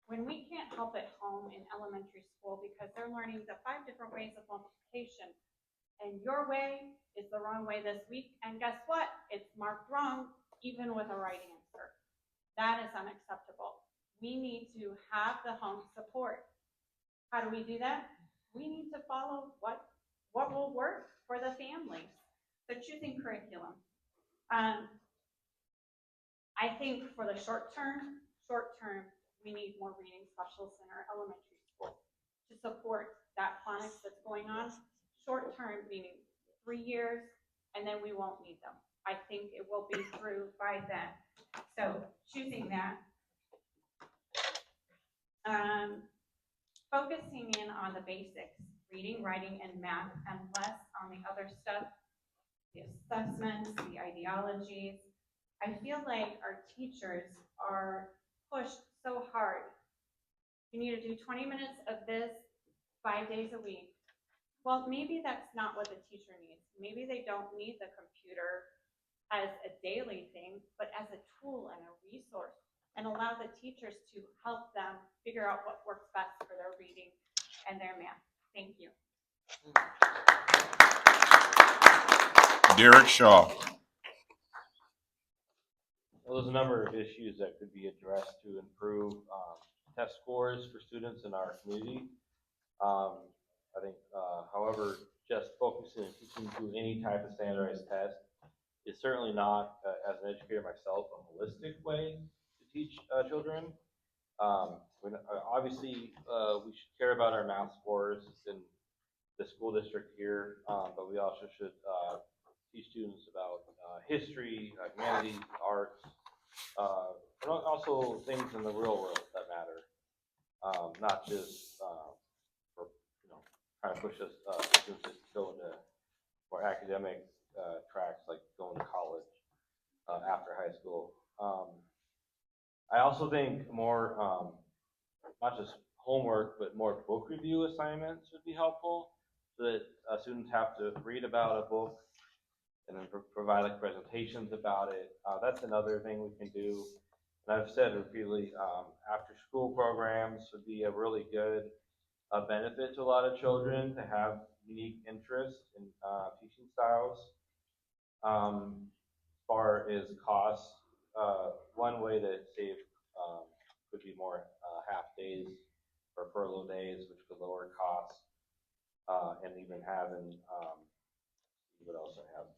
When we can't help at home in elementary school because they're learning the 5 different ways of multiplication, and your way is the wrong way this week, and guess what? It's marked wrong even with a right answer. That is unacceptable. We need to have the home support. How do we do that? We need to follow what will work for the families. So choosing curriculum. I think for the short term, we need more reading specialists in our elementary school to support that phonics that's going on. Short term meaning 3 years, and then we won't need them. I think it will be through by then. So choosing that. Focusing in on the basics, reading, writing, and math, and less on the other stuff, the assessments, the ideologies. I feel like our teachers are pushed so hard. You need to do 20 minutes of this 5 days a week. Well, maybe that's not what the teacher needs. Maybe they don't need the computer as a daily thing, but as a tool and a resource, and allow the teachers to help them figure out what works best for their reading and their math. Thank you. Derek Shaw. Well, there's a number of issues that could be addressed to improve test scores for students in our community. I think, however, just focusing and teaching through any type of standardized test is certainly not, as an educator myself, a holistic way to teach children. Obviously, we should care about our math scores in the school district here, but we also should teach students about history, humanities, arts, and also things in the real world that matter, not just for trying to push us students to go into more academic tracks like going to college after high school. I also think more, not just homework, but more book review assignments would be helpful, so that students have to read about a book and then provide like presentations about it. That's another thing we can do. And I've said repeatedly, after school programs would be a really good benefit to a lot of children to have unique interests in teaching styles. As far as costs, one way to save could be more half days or furlough days, which could lower costs, and even having, what else I have?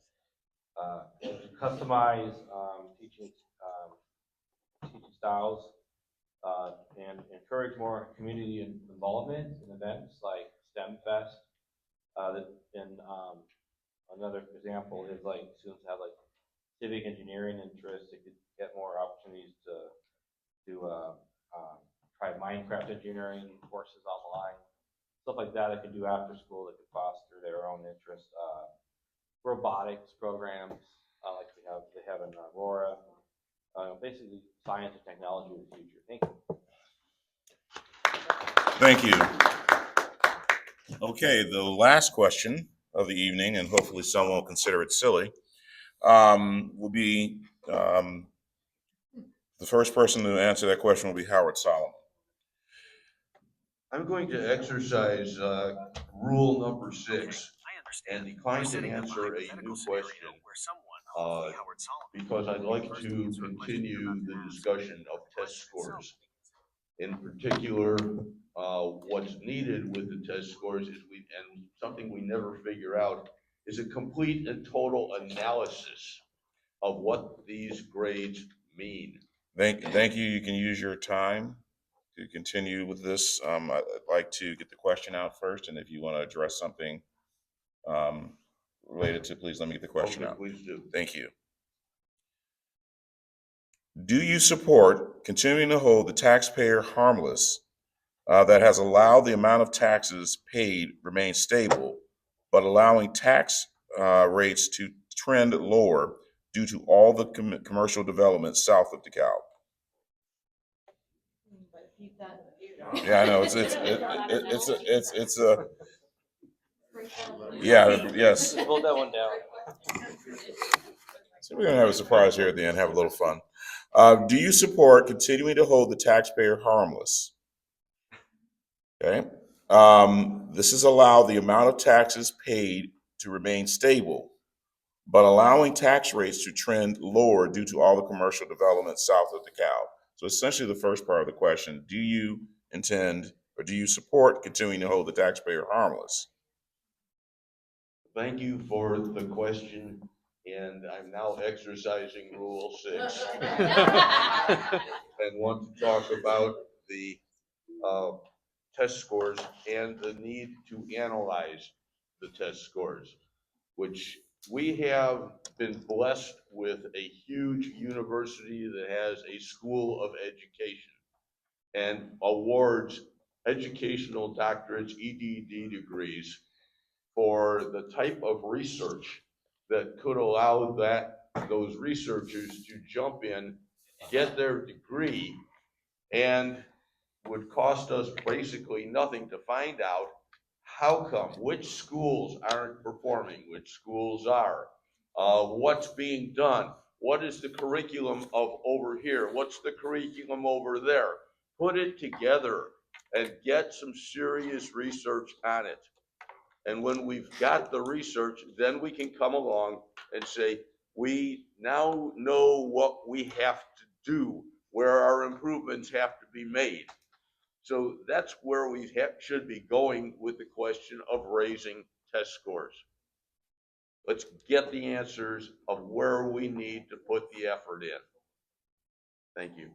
Customize teaching styles, and encourage more community involvement in events like STEM Fest. And another example is like students have like civic engineering interests. They could get more opportunities to try Minecraft engineering courses online, stuff like that. They could do after school. They could foster their own interest. Robotics programs like they have in Aurora. Basically, science and technology of the future. Thank you. Thank you. Okay, the last question of the evening, and hopefully someone will consider it silly, will be The first person to answer that question will be Howard Solomon. I'm going to exercise rule number 6 and decline to answer a new question because I'd like to continue the discussion of test scores. In particular, what's needed with the test scores is and something we never figure out is a complete and total analysis of what these grades mean. Thank you. You can use your time to continue with this. I'd like to get the question out first, and if you want to address something related to, please let me get the question Okay, out. please do. Thank you. Do you support continuing to hold the taxpayer harmless that has allowed the amount of taxes paid remain stable, but allowing tax rates to trend lower due to all the commercial development south of DeKalb? Yeah, I know it's a yeah, yes. Hold that one down. So we're gonna have a surprise here at the end. Have a little fun. Do you support continuing to hold the taxpayer harmless? Okay. This is allow the amount of taxes paid to remain stable, but allowing tax rates to trend lower due to all the commercial development south of DeKalb. So essentially the first part of the question, do you intend or do you support continuing to hold the taxpayer harmless? Thank you for the question, and I'm now exercising Rule 6 and want to talk about the test scores and the need to analyze the test scores, which we have been blessed with a huge university that has a school of education and awards educational doctorates, EDD degrees, for the type of research that could allow those researchers to jump in, get their degree, and would cost us basically nothing to find out how come, which schools aren't performing, which schools are, what's being done, what is the curriculum of over here, what's the curriculum over there. Put it together and get some serious research on it. And when we've got the research, then we can come along and say, we now know what we have to do, where our improvements have to be made. So that's where we should be going with the question of raising test scores. Let's get the answers of where we need to put the effort in. Thank you.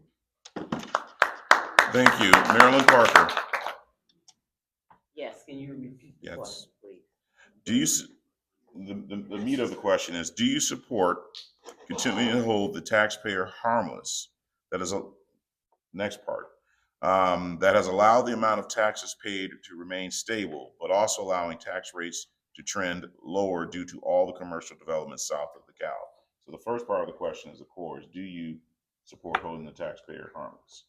Thank you. Marilyn Parker. Yes, can you repeat the Yes. question, please? Do you, the meat of the question is, do you support continuing to hold the taxpayer harmless? That is a next part. That has allowed the amount of taxes paid to remain stable, but also allowing tax rates to trend lower due to all the commercial development south of DeKalb. So the first part of the question is, of course, do you support holding the taxpayer harmless?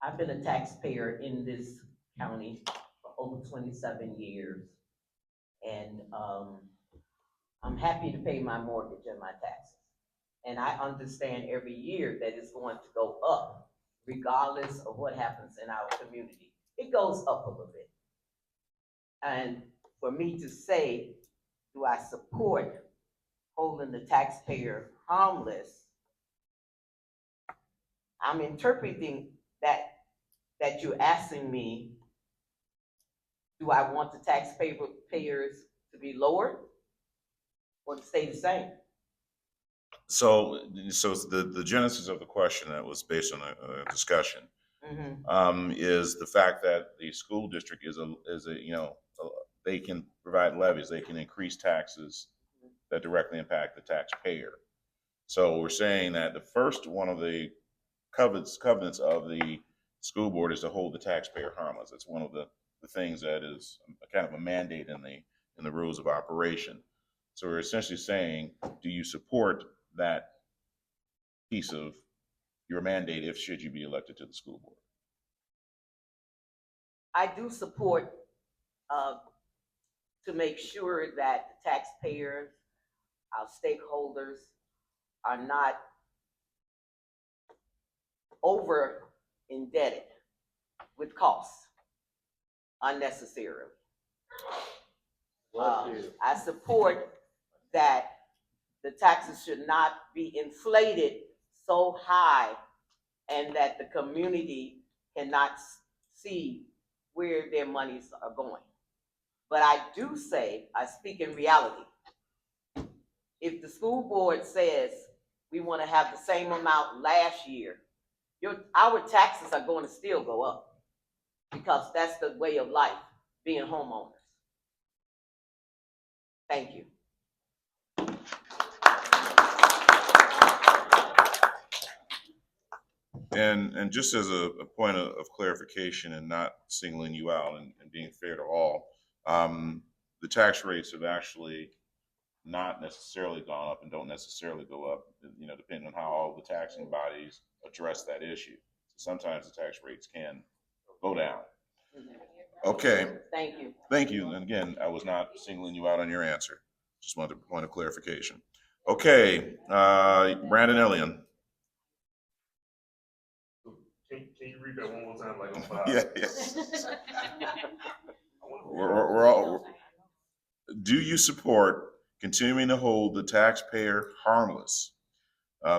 I've been a taxpayer in this county for over 27 years. And I'm happy to pay my mortgage and my taxes. And I understand every year that it's going to go up regardless of what happens in our community. It goes up a little bit. And for me to say, do I support holding the taxpayer harmless? I'm interpreting that you're asking me, do I want the taxpayers to be lower or to stay the same? So the genesis of the question that was based on a discussion is the fact that the school district is a they can provide levies, they can increase taxes that directly impact the taxpayer. So we're saying that the first one of the covenants of the school board is to hold the taxpayer harmless. It's one of the things that is kind of a mandate in the rules of operation. So we're essentially saying, do you support that piece of your mandate if should you be elected to the school board? I do support to make sure that the taxpayers our stakeholders are not over indebted with costs unnecessarily. I support that the taxes should not be inflated so high and that the community cannot see where their monies are going. But I do say, I speak in reality. If the school board says we want to have the same amount last year, our taxes are going to still go up because that's the way of life, being homeowners. Thank you. And just as a point of clarification and not singling you out and being fair to all, the tax rates have actually not necessarily gone up and don't necessarily go up, depending on how all the taxing bodies address that issue. Sometimes the tax rates can go down. Okay. Thank you. Thank you. And again, I was not singling you out on your answer. Just wanted a point of clarification. Okay, Brandon Elliott. Can you read that one more time, like on 5? Yeah. We're all. Do you support continuing to hold the taxpayer harmless?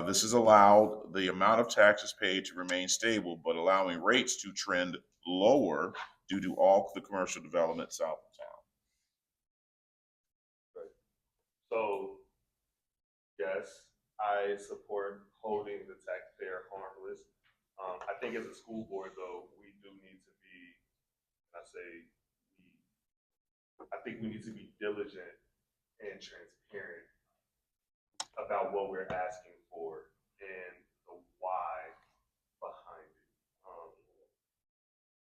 This has allowed the amount of taxes paid to remain stable, but allowing rates to trend lower due to all the commercial development south of town. Right. So, yes, I support holding the taxpayer harmless. I think as a school board, though, we do need to be, I think we need to be diligent and transparent about what we're asking for and the why behind it.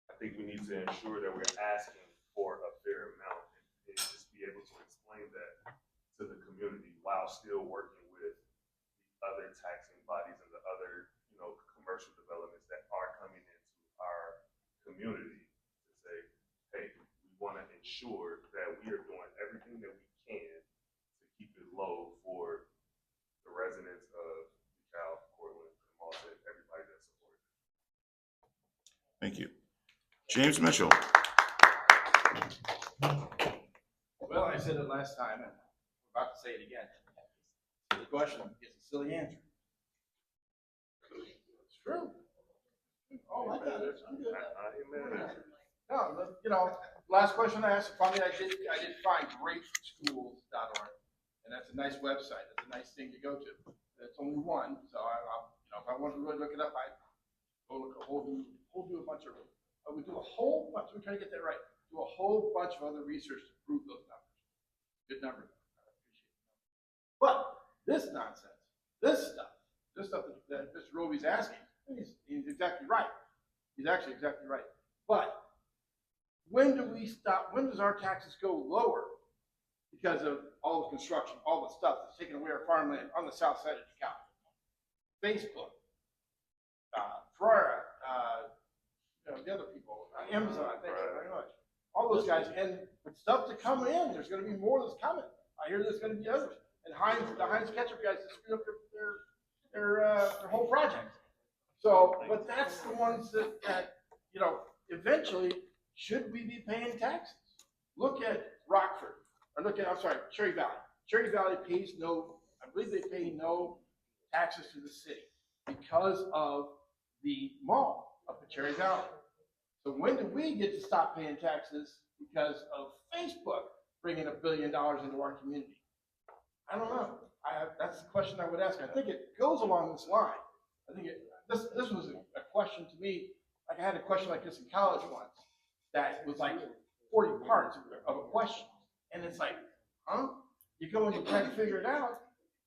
I think we need to ensure that we're asking for a fair amount and just be able to explain that to the community while still working with the other taxing bodies and the other, commercial developments that are coming into our community to say, hey, we want to ensure that we are doing everything that we can to keep it low for the residents of DeKalb, Cortland, Malta, and everybody that supports it. Thank you. James Mitchell. Well, I said it last time, and I'm about to say it again. The question is a silly answer. It's true. Oh, I got it. I'm good. No, last question I asked, finally I did find greatschools.org, and that's a nice website. That's a nice thing to go to. It's only one, so if I wanted to really look it up, I'd go look a whole do a bunch of. I would do a whole bunch. We're trying to get that right. Do a whole bunch of other research to prove those numbers. Good numbers. I appreciate it. But this nonsense, this stuff that Mr. Roby's asking, he's exactly right. He's actually exactly right. But when do we stop? When does our taxes go lower because of all the construction, all the stuff that's taken away our farmland on the south side of DeKalb? Facebook, Ferrara, the other people, Amazon, thank you very much. All those guys, and stuff to come in. There's going to be more that's coming. I hear there's going to be others. And the Heinz ketchup guys that screwed up their whole project. So, but that's the ones that eventually should we be paying taxes? Look at Rockford, or Cherry Valley. Cherry Valley pays I believe they pay no taxes to the city because of the mall up at Cherry Valley. So when do we get to stop paying taxes because of Facebook bringing $1 billion into our community? I don't know. That's the question I would ask. I think it goes along this line. I think this was a question to me. Like I had a question like this in college once that was like 40 parts of a question. And it's like, huh? You go and you try to figure it out.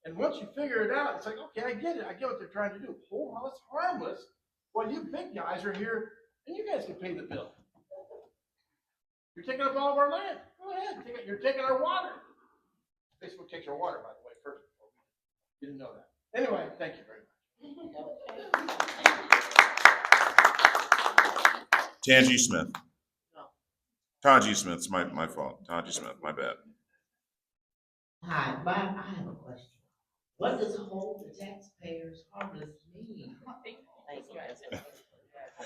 And once you figure it out, it's like, okay, I get it. I get what they're trying to do. Hold on, it's harmless. Well, you big guys are here and you guys can pay the bill. You're taking up all of our land. Go ahead. You're taking our water. Facebook takes our water, by the way, first. You didn't know that. Anyway, thank you very much. Tanji Smith. Taji Smith's my fault. Taji Smith, my bad. Hi, Bob, I have a question. What does hold the taxpayers harmless mean? Thank you.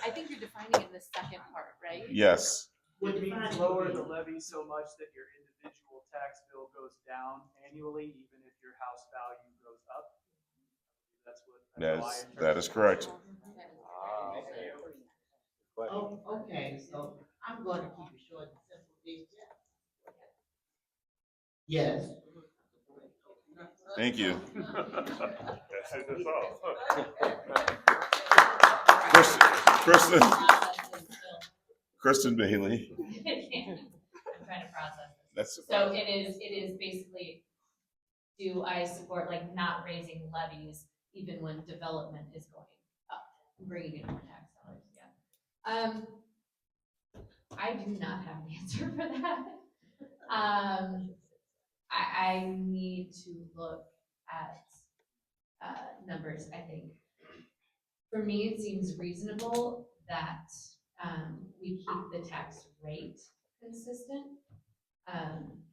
I think you're defining in the second part, right? Yes. What It means defines lower it the mean? levy so much that your individual tax bill goes down annually, even if your house value goes up. That's how I interpret That is it. correct. Ah, okay. Question. Oh, okay, so I'm going to keep it short and simple. Is yes. Thank you. That's it, that's all. Kristen Bailey. I'm trying to process this. That's So it is basically, do I support like not raising levies even when development is going up, bringing in more tax dollars, yeah. I do not have an answer for that. I need to look at, numbers, I think. For me, it seems reasonable that, we keep the tax rate consistent.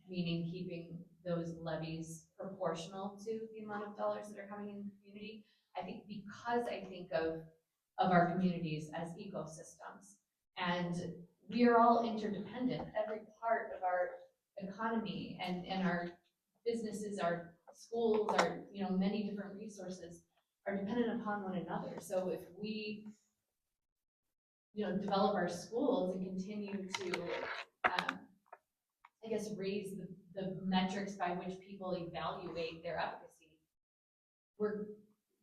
Meaning keeping those levies proportional to the amount of dollars that are coming in the community. I think because I think of our communities as ecosystems, and we are all interdependent. Every part of our economy and our businesses, our schools, our, many different resources are dependent upon one another. So if we, develop our schools and continue to, I guess, raise the metrics by which people evaluate their efficacy,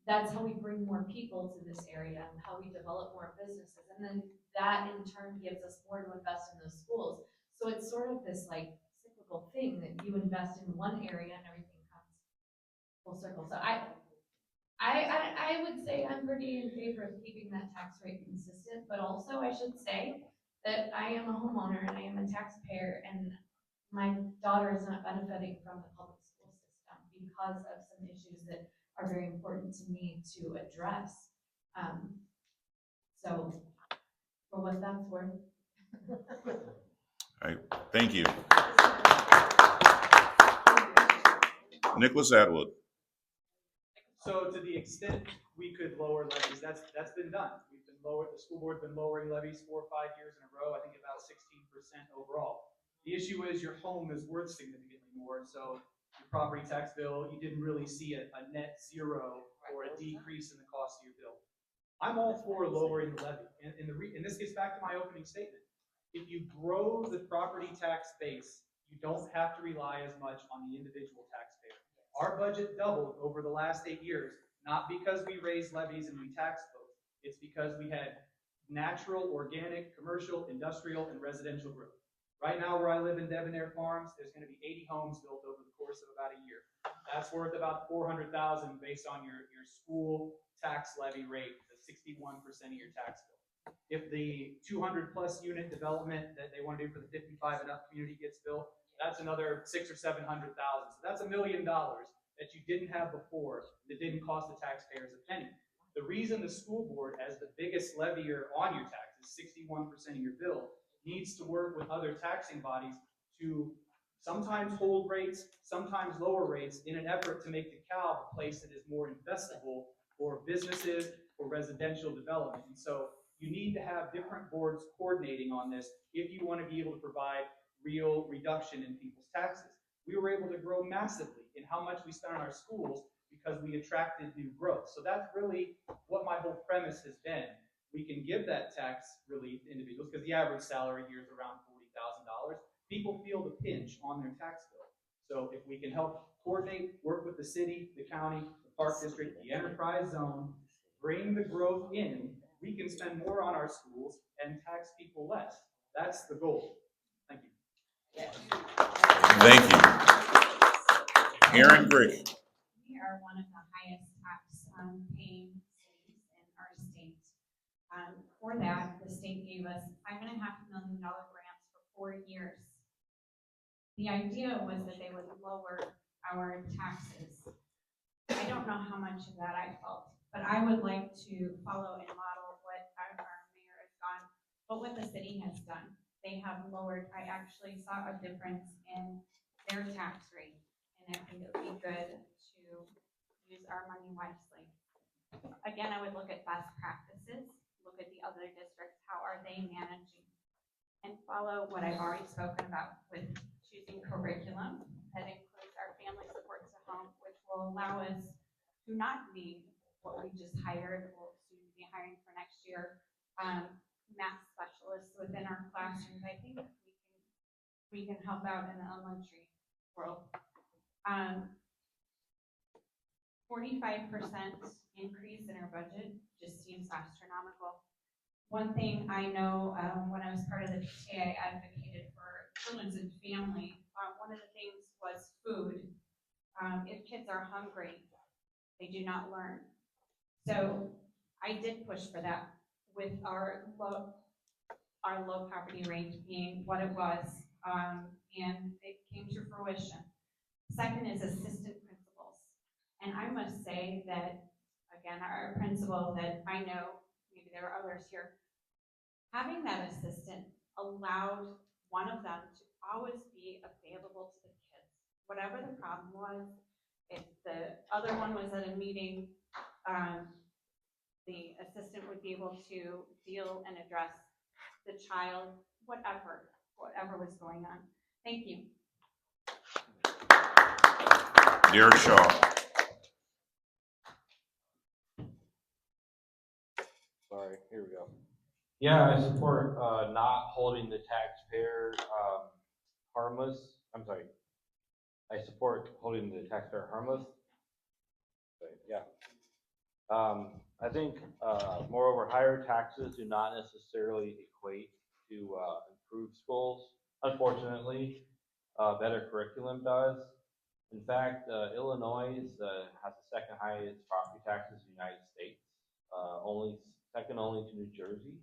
that's how we bring more people to this area and how we develop more businesses. And then that in turn gives us more to invest in those schools. So it's sort of this like cyclical thing that you invest in one area and everything comes full circle. So I would say I'm pretty in favor of keeping that tax rate consistent, but also I should say that I am a homeowner and I am a taxpayer, and my daughter is not benefiting from the public school system because of some issues that are very important to me to address. So for what that's worth. All right, thank you. Nicholas Atwood. So to the extent we could lower levies, that's been done. The school board's been lowering levies 4 or 5 years in a row, I think about 16% overall. The issue is your home is worth significantly more, so your property tax bill, you didn't really see a net zero or a decrease in the cost of your bill. I'm all for lowering the levy, and this gets back to my opening statement. If you grow the property tax base, you don't have to rely as much on the individual taxpayer. Our budget doubled over the last 8 years, not because we raised levies and we taxed folks. It's because we had natural, organic, commercial, industrial, and residential growth. Right now, where I live in Debonair Farms, there's going to be 80 homes built over the course of about a year. That's worth about $400,000 based on your school tax levy rate, the 61% of your tax bill. If the 200+ unit development that they want to do for the 55 and up community gets built, that's another $600,000 or $700,000. So that's $1 million that you didn't have before that didn't cost the taxpayers a penny. The reason the school board, as the biggest levier on your taxes, 61% of your bill, needs to work with other taxing bodies to sometimes hold rates, sometimes lower rates, in an effort to make DeKalb a place that is more investable for businesses or residential development. And so you need to have different boards coordinating on this if you want to be able to provide real reduction in people's taxes. We were able to grow massively in how much we spent on our schools because we attracted new growth. So that's really what my whole premise has been. We can give that tax relief to individuals because the average salary here is around $40,000. People feel the pinch on their tax bill. So if we can help coordinate, work with the city, the county, the park district, the enterprise zone, bring the growth in, we can spend more on our schools and tax people less. That's the goal. Thank you. Thank you. Aaron Grigg. We are one of the highest tax paying cities in our state. For that, the state gave us $5.5 million grants for 4 years. The idea was that they would lower our taxes. I don't know how much of that I felt, but I would like to follow and model what our mayor has done, but what the city has done. They have lowered, I actually saw a difference in their tax rate, and it our money wisely. Again, I would look at best practices, look at the other districts, how are they managing? And follow what I've already spoken about with choosing curriculum that includes our family supports at home, which will allow us to not need what we just hired or soon to be hiring for next year, math specialists within our classrooms. I think we can help out in the elementary world. 45% increase in our budget just seems astronomical. One thing I know, when I was part of the PTA, I advocated for children's and family. One of the things was food. If kids are hungry, they do not learn. So I did push for that with our low poverty rate being what it was, and it came to fruition. Second is assistant principals. And I must say that, again, our principal that I know, maybe there are others here, having that assistant allowed one of them to always be available to the kids. Whatever the problem was, if the other one was at a meeting, the assistant would be able to deal and address the child, whatever was going on. Thank you. Derek Shaw. Sorry, here we go. Yeah, I support not holding the taxpayer harmless. I'm sorry. I support holding the taxpayer harmless. But yeah. I think, moreover, higher taxes do not necessarily equate to improved schools. Unfortunately, better curriculum does. In fact, Illinois has the second highest property taxes in the United States, second only to New Jersey.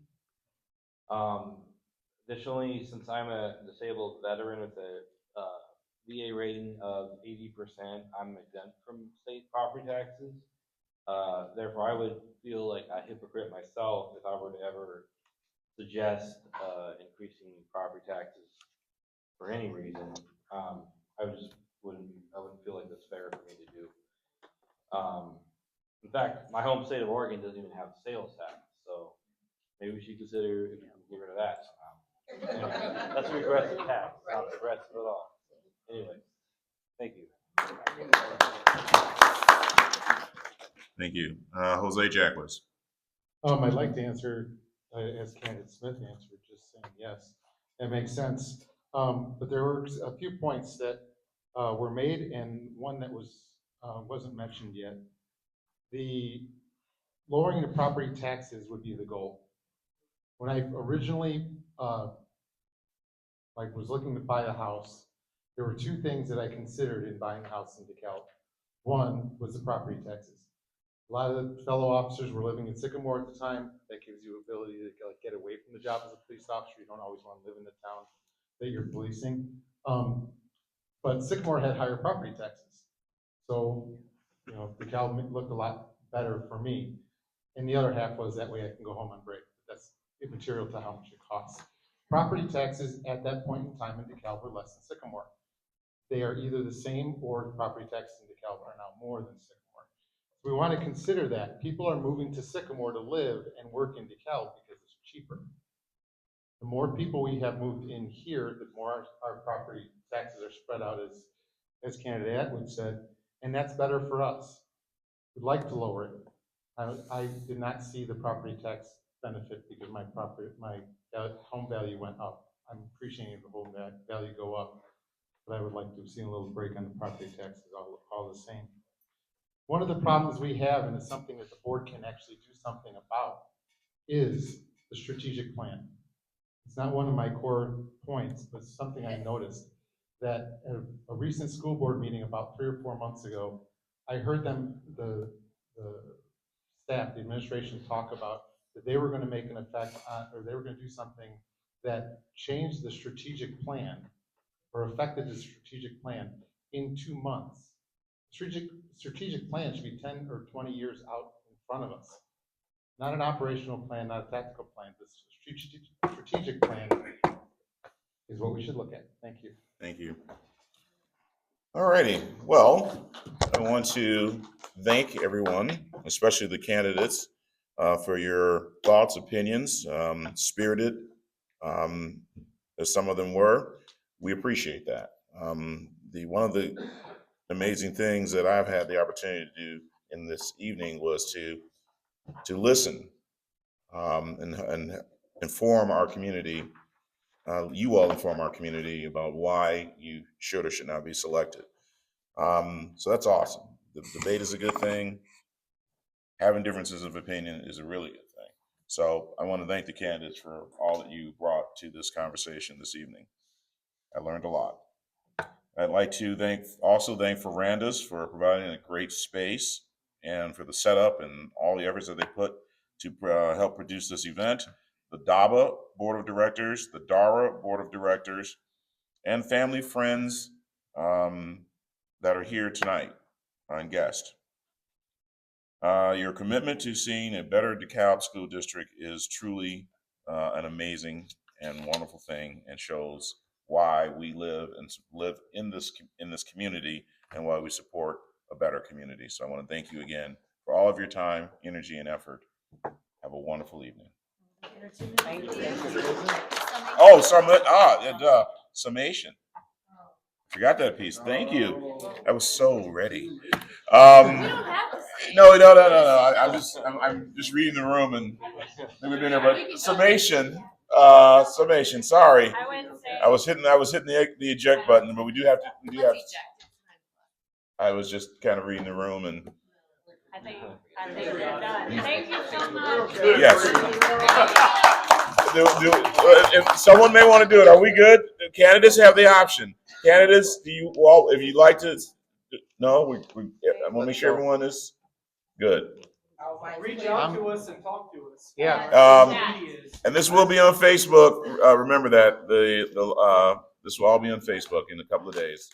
Additionally, since I'm a disabled veteran with a VA rating of 80%, I'm exempt from state property taxes. Therefore, I would feel like a hypocrite myself if I were to ever suggest increasing property taxes for any reason. I wouldn't feel like that's fair for me to do. In fact, my home state of Oregon doesn't even have sales tax, so maybe we should consider if we can get rid of that somehow. Anyway, that's a regressive tax, not regressive at all. Anyway, thank you. Thank you. Jose Jacquez. I'd like to answer, as Candidate Smith answered, just saying yes, that makes sense. But there were a few points that were made, and one that wasn't mentioned yet. The lowering the property taxes would be the goal. When I originally was looking to buy a house, there were two things that I considered in buying a house in DeKalb. One was the property taxes. A lot of the fellow officers were living in Sycamore at the time. That gives you ability to get away from the job as a police officer. You don't always want to live in the town that you're policing. But Sycamore had higher property taxes. So, DeKalb looked a lot better for me. And the other half was that way I can go home on break. That's immaterial to how much it costs. Property taxes at that point in time in DeKalb were less than Sycamore. They are either the same or the property taxes in DeKalb are now more than Sycamore. So we want to consider that. People are moving to Sycamore to live and work in DeKalb because it's cheaper. The more people we have moved in here, the more our property taxes are spread out, as Candidate Atwood said, and that's better for us. We'd like to lower it. I did not see the property tax benefit because my home value went up. I'm appreciating the home value go up, but I would like to have seen a little break on the property taxes all the same. One of the problems we have, and it's something that the board can actually do something about, is the strategic plan. It's not one of my core points, but it's something I noticed that at a recent school board meeting about 3 or 4 months ago, I heard them, the staff, the administration, talk about that they were going to make an effect on, or they were going to do something that changed the strategic plan or affected the strategic plan in 2 months. Strategic plan should be 10 or 20 years out in front of us. Not an operational plan, not a tactical plan. The strategic plan is what we should look at. Thank you. Thank you. All righty. Well, want to thank everyone, especially the candidates, for your thoughts, opinions, spirited, as some of them were. We appreciate that. One of the amazing things that I've had the opportunity to do in this evening was to listen, and inform our community. You all inform our community about why you should or should not be selected. So that's awesome. The debate is a good thing. Having differences of opinion is a really good thing. So I want to thank the candidates for all that you brought to this conversation this evening. I learned a lot. I'd like to also thank Verandas for providing a great space and for the setup and all the efforts that they put to help produce this event. The DABA Board of Directors, the DARA Board of Directors, and family, friends that are here tonight and guests. Your commitment to seeing a better DeKalb School District is truly an amazing and wonderful thing, and shows why we live in this community and why we support a better community. So I want to thank you again for all of your time, energy, and effort. Have a wonderful evening. Thank you. Oh, summation. Forgot that piece. Thank you. I was so ready. No. I'm just reading the room and we've been there. But summation. Sorry, I was hitting the eject button, but we do have. I was just kind of reading the room and. I think we're done. Thank you so much. Yes. If someone may want to do it, are we good? The candidates have the option. Candidates, if you'd like to, no, I want to make sure everyone is good. Reach out to us and talk to us. Yeah. And this will be on Facebook. Remember that this will all be on Facebook in a couple of days.